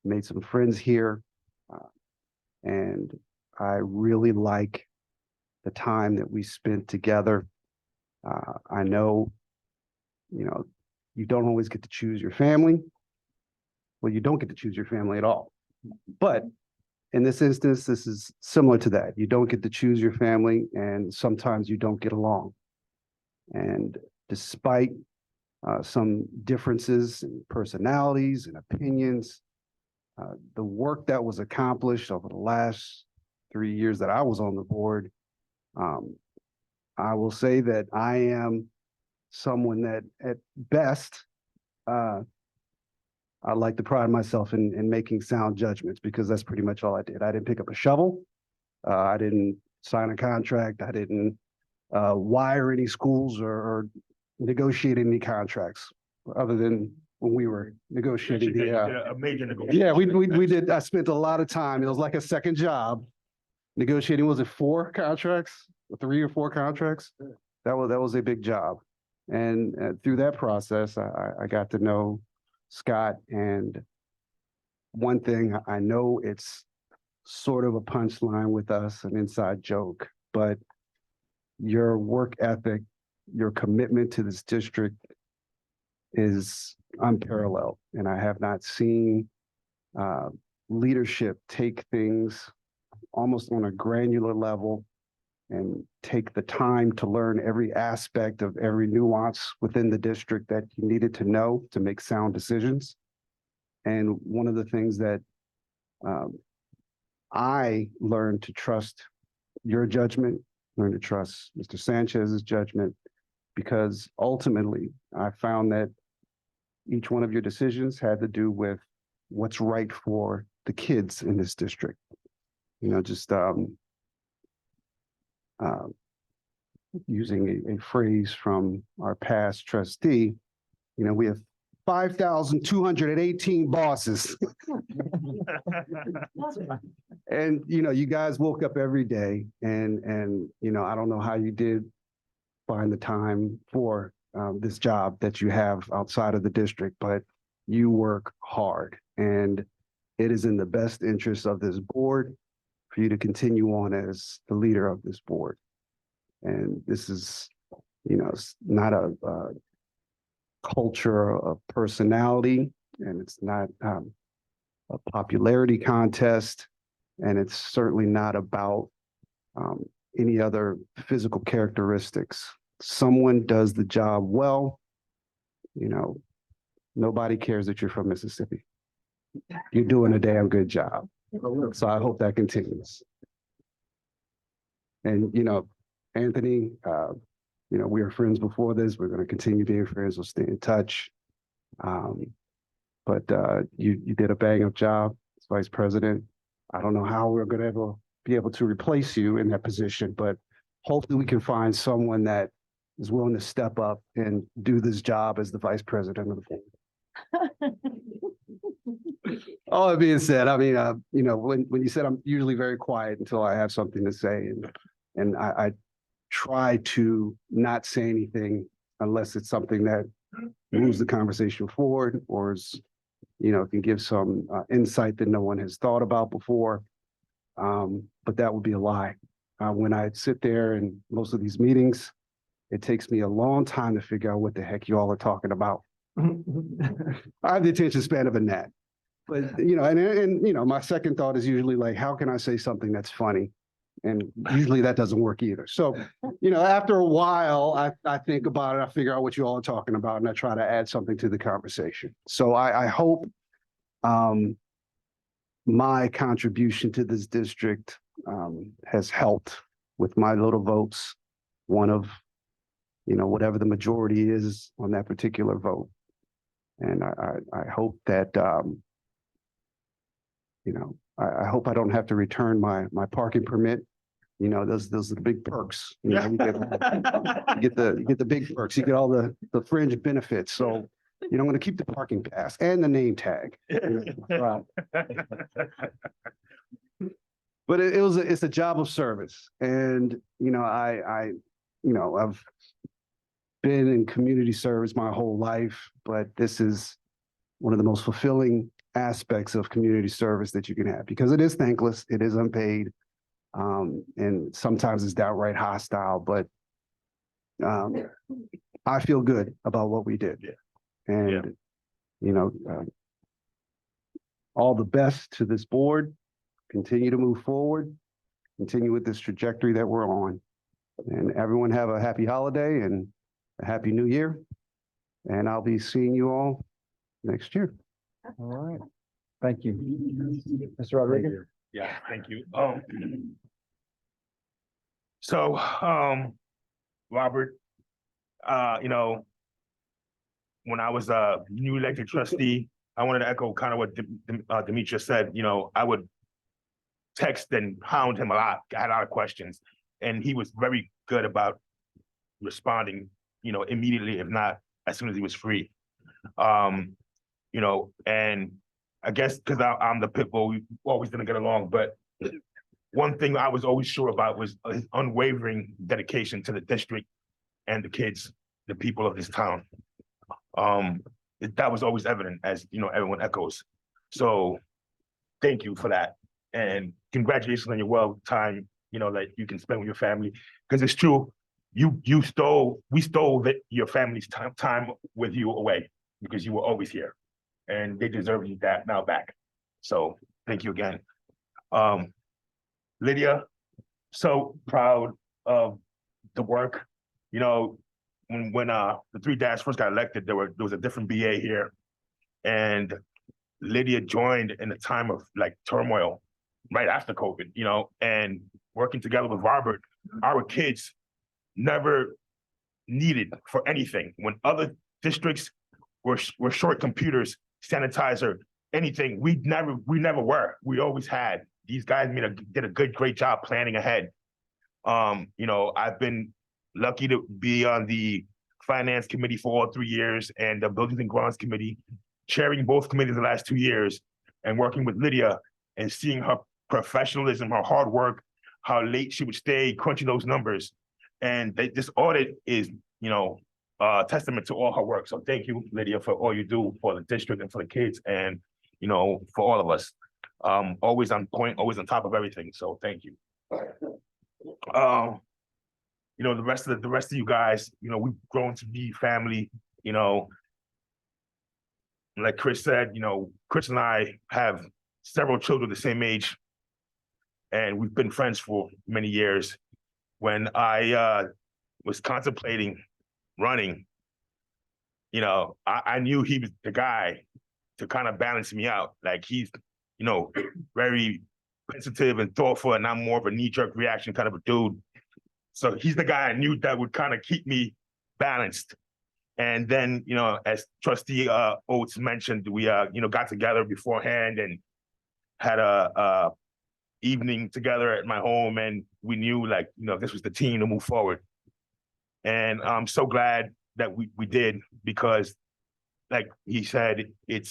made some friends here, and I really like the time that we spent together. I know, you don't always get to choose your family. Well, you don't get to choose your family at all. But in this instance, this is similar to that. You don't get to choose your family, and sometimes you don't get along. And despite some differences in personalities and opinions, the work that was accomplished over the last 3 years that I was on the board, I will say that I am someone that at best, I like to pride myself in making sound judgments, because that's pretty much all I did. I didn't pick up a shovel. I didn't sign a contract. I didn't wire any schools or negotiate any contracts, other than when we were negotiating
A major negotiation.
yeah, we did. I spent a lot of time. It was like a second job negotiating. Was it 4 contracts, 3 or 4 contracts? That was a big job. And through that process, I got to know Scott. And one thing, I know it's sort of a punchline with us, an inside joke, but your work ethic, your commitment to this district is unparalleled. And I have not seen leadership take things almost on a granular level and take the time to learn every aspect of every nuance within the district that you needed to know to make sound decisions. And one of the things that I learned to trust your judgment, learn to trust Mr. Sanchez's judgment, because ultimately I found that each one of your decisions had to do with what's right for the kids in this district. Just using a phrase from our past trustee, we have 5,218 bosses. And, you guys woke up every day and, I don't know how you did find the time for this job that you have outside of the district, but you work hard, and it is in the best interest of this board for you to continue on as the leader of this board. And this is it's not a culture of personality, and it's not a popularity contest, and it's certainly not about any other physical characteristics. Someone does the job well, nobody cares that you're from Mississippi. You're doing a damn good job. So I hope that continues. And, Anthony, we were friends before this. We're going to continue being friends. We'll stay in touch. But you did a bang up job as vice president. I don't know how we're going to ever be able to replace you in that position, but hopefully we can find someone that is willing to step up and do this job as the vice president of the board. All that being said, I mean, when you said I'm usually very quiet until I have something to say, and I try to not say anything unless it's something that moves the conversation forward or is, can give some insight that no one has thought about before. But that would be a lie. When I sit there in most of these meetings, it takes me a long time to figure out what the heck you all are talking about. I have the attention span of a gnat. But, my second thought is usually like, how can I say something that's funny? And usually that doesn't work either. So, after a while, I think about it, I figure out what you all are talking about, and I try to add something to the conversation. So I hope my contribution to this district has helped with my little votes, one of, whatever the majority is on that particular vote. And I hope that, I hope I don't have to return my parking permit. Those are the big perks. You get the big perks. You get all the fringe benefits. So, I'm going to keep the parking pass and the name tag. Right. But it's a job of service, and I've been in community service my whole life, but this is one of the most fulfilling aspects of community service that you can have, because it is thankless, it is unpaid, and sometimes it's downright hostile, but I feel good about what we did. And, all the best to this board. Continue to move forward, continue with this trajectory that we're on. And everyone have a happy holiday and a happy new year. And I'll be seeing you all next year.
All right. Thank you. Mr. Rodriguez?
Yeah, thank you. Robert, when I was a new elected trustee, I wanted to echo kind of what Demetrius said. I would text and hound him a lot. I had a lot of questions, and he was very good about responding, immediately, if not as soon as he was free. And I guess because I'm the pit bull, we always didn't get along. But one thing I was always sure about was his unwavering dedication to the district and the kids, the people of this town. That was always evident, as everyone echoes. So thank you for that. And congratulations on your time, that you can spend with your family. Because it's true, we stole your family's time with you away, because you were always here. And they deserve you that now back. So thank you again. Lydia, so proud of the work. When the three dads first got elected, there was a different BA here. And Lydia joined in a time of turmoil right after COVID, and working together with Robert, our kids never needed for anything. When other districts were short computers, sanitizer, anything, we never were. We always had. These guys did a great job planning ahead. I've been lucky to be on the finance committee for all 3 years and the buildings and grounds committee, chairing both committees the last 2 years, and working with Lydia and seeing her professionalism, her hard work, how late she would stay crunching those numbers. And this audit is, testament to all her work. So thank you, Lydia, for all you do for the district and for the kids and, for all of us. Always on point, always on top of everything. So thank you. the rest of you guys, we've grown to be family, like Chris said, Chris and I have several children the same age, and we've been friends for many years. When I was contemplating running, I knew he was the guy to kind of balance me out. Like he's, very sensitive and thoughtful, and I'm more of a knee-jerk reaction kind of a dude. So he's the guy I knew that would kind of keep me balanced. And then, as Trustee Oates mentioned, we got together beforehand and had a evening together at my home, and we knew this was the team to move forward. And I'm so glad that we did, because like he said, it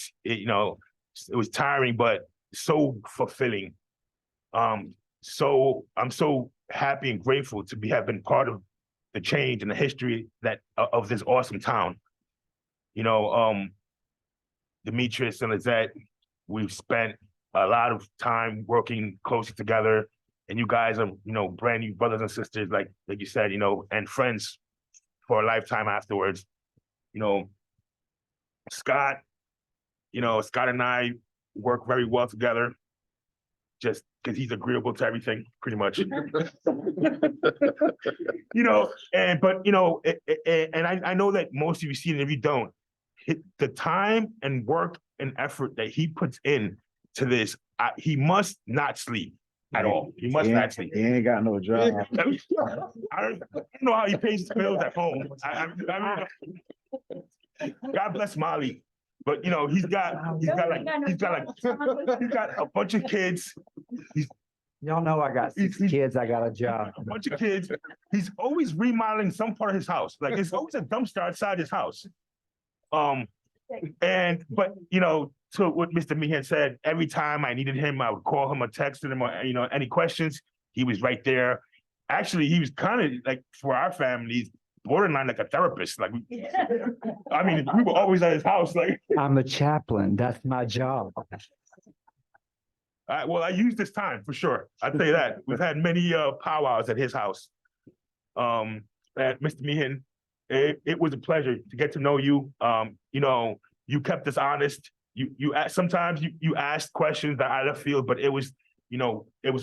was tiring, but so fulfilling. So I'm so happy and grateful to have been part of the change and the history of this awesome town. Demetrius and Lizette, we've spent a lot of time working closely together, and you guys are, brand new brothers and sisters, like you said, and friends for a lifetime afterwards. Scott, Scott and I work very well together, just because he's agreeable to everything, pretty much. And I know that most of you see it, and if you don't, the time and work and effort that he puts in to this, he must not sleep at all. He must not sleep.
He ain't got no job.
I don't know how he pays his bills at home. God bless Molly. But he's got a bunch of kids.
Y'all know I got 6 kids, I got a job.
A bunch of kids. He's always remodeling some part of his house. Like there's always a dumpster outside his house. To what Mr. Meehan said, every time I needed him, I would call him or text him or any questions. He was right there. Actually, he was kind of like, for our families, borderline like a therapist. Like, I mean, we were always at his house. Like,
I'm the chaplain. That's my job.
Well, I used this time for sure. I'll tell you that. We've had many powwows at his house. And Mr. Meehan, it was a pleasure to get to know you. You kept us honest. You sometimes you asked questions that I left field, but it was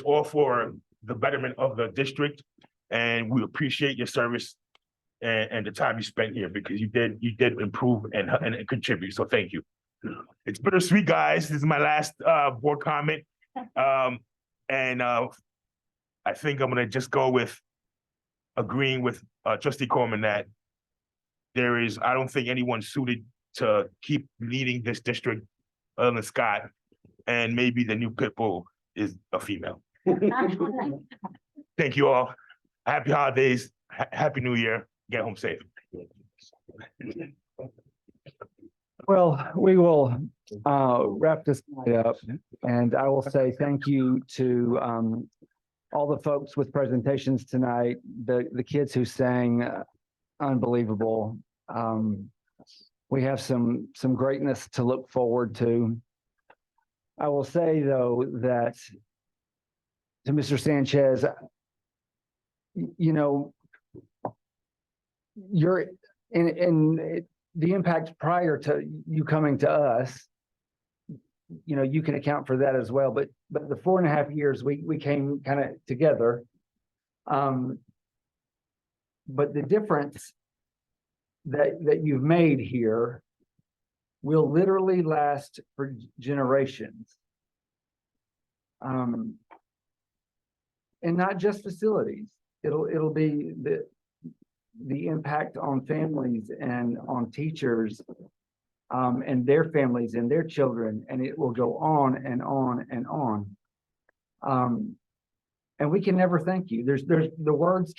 all for the betterment of the district, and we appreciate your service and the time you spent here, because you did improve and contribute. So thank you. It's bittersweet, guys. This is my last board comment. I think I'm gonna just go with agreeing with Trustee Coleman that I don't think anyone suited to keep leading this district other than Scott, and maybe the new pit bull is a female. Thank you all. Happy holidays. Happy New Year. Get home safe.
Well, we will wrap this up, and I will say thank you to all the folks with presentations tonight, the kids who sang, unbelievable. We have some greatness to look forward to. I will say, though, that to Mr. Sanchez, you're in the impact prior to you coming to us, you can account for that as well. But the 4.5 years we came kind of together. But the difference that you've made here will literally last for generations. And not just facilities. It'll be the impact on families and on teachers, and their families and their children, and it will go on and on and on. And we can never thank you. There's the words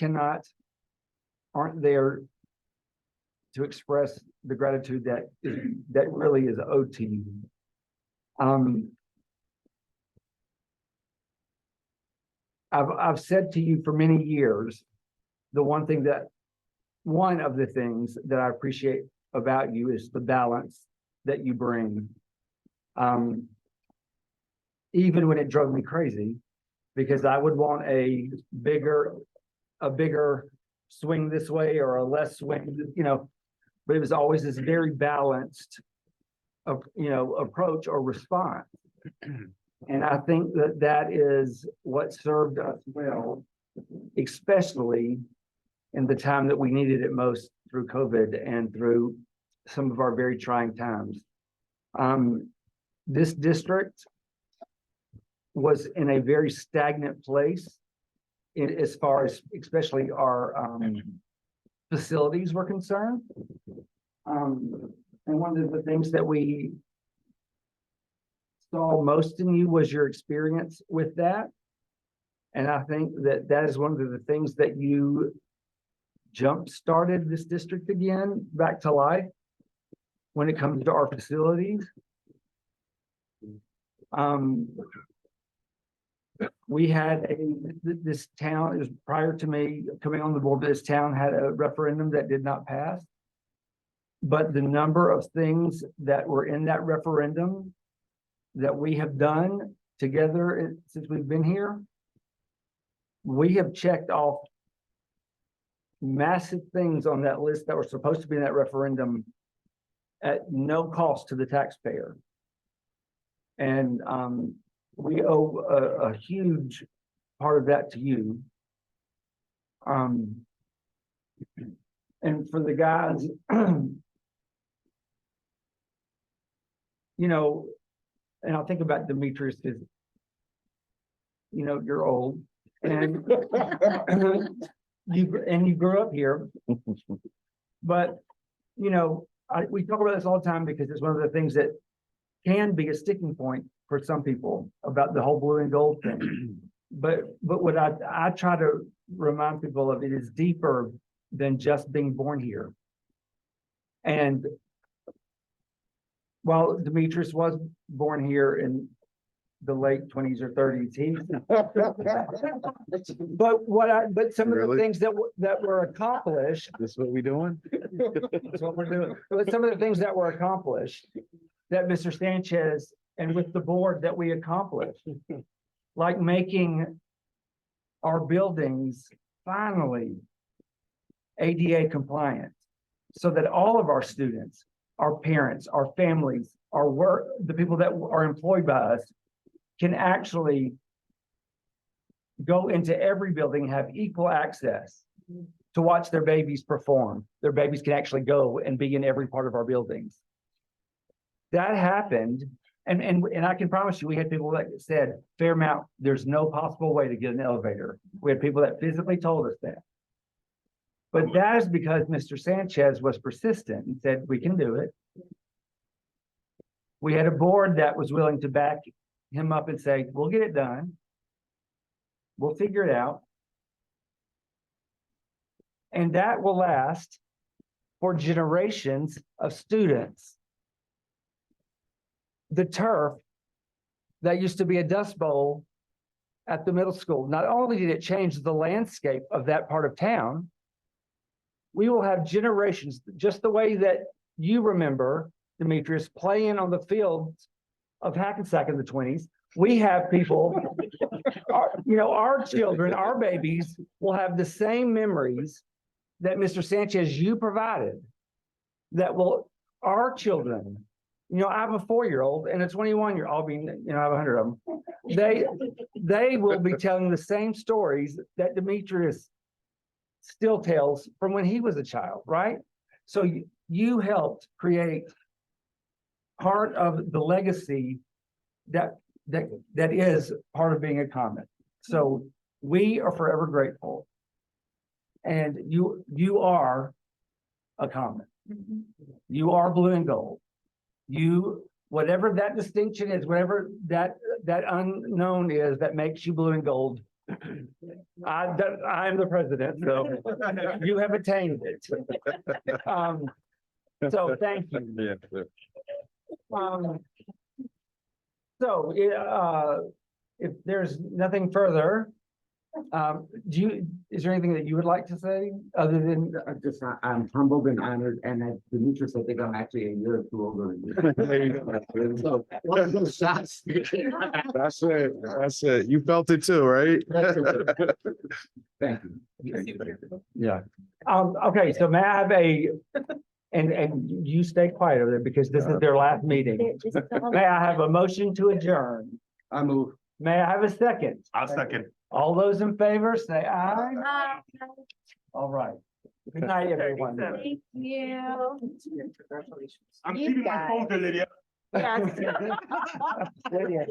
aren't there to express the gratitude that really is owed to you. I've said to you for many years, one of the things that I appreciate about you is the balance that you bring. Even when it drove me crazy, because I would want a bigger swing this way or a less swing, but it was always this very balanced approach or response. And I think that that is what served us well, especially in the time that we needed it most through COVID and through some of our very trying times. This district was in a very stagnant place as far as especially our facilities were concerned. And one of the things that we saw most in you was your experience with that. And I think that that is one of the things that you jump-started this district again back to life when it comes to our facilities. We had this town, it was prior to me coming on the board, this town had a referendum that did not pass. But the number of things that were in that referendum that we have done together since we've been here, we have checked off massive things on that list that were supposed to be in that referendum at no cost to the taxpayer. And we owe a huge part of that to you. And for the guys, and I'll think about Demetrius because, you're old and you grew up here, but, we talk about this all the time because it's one of the things that can be a sticking point for some people about the whole blue and gold thing. But what I try to remind people of, it is deeper than just being born here. And while Demetrius was born here in the late 20s or 30s, but some of the things that were accomplished.
This is what we doing?
That's what we're doing. But some of the things that were accomplished that Mr. Sanchez and with the board that we accomplished, like making our buildings finally ADA compliant, so that all of our students, our parents, our families, our work, the people that are employed by us can actually go into every building and have equal access to watch their babies perform. Their babies can actually go and be in every part of our buildings. That happened. And I can promise you, we had people that said, Fairmount, there's no possible way to get an elevator. We had people that physically told us that. But that is because Mr. Sanchez was persistent and said, we can do it. We had a board that was willing to back him up and say, we'll get it done. We'll figure it out. And that will last for generations of students. The turf that used to be a dust bowl at the middle school, not only did it change the landscape of that part of town, we will have generations, just the way that you remember, Demetrius, playing on the fields of Hackensack in the 20s. We have people, our children, our babies will have the same memories that Mr. Sanchez, you provided, that will, our children, I have a 4-year-old and a 21-year-old, I have 100 of them. They will be telling the same stories that Demetrius still tells from when he was a child, right? So you helped create part of the legacy that is part of being a Comet. So we are forever grateful. And you are a Comet. You are blue and gold. Whatever that distinction is, whatever that unknown is that makes you blue and gold, I'm the president, so you have attained it. So thank you. So if there's nothing further, is there anything that you would like to say other than
just I'm humbled and honored, and as Demetrius, I think I'm actually a year or two older than you. So, one of those shots.
That's it. That's it. You felt it too, right?
Thank you.
Yeah. Okay, so may I have and you stay quiet over there because this is their last meeting. May I have a motion to adjourn?
I move.
May I have a second?
I'll second.
All those in favor, say aye. All right. Good night, everyone.
Thank you.
I'm keeping my phone, Lydia.
Yes.
Lydia,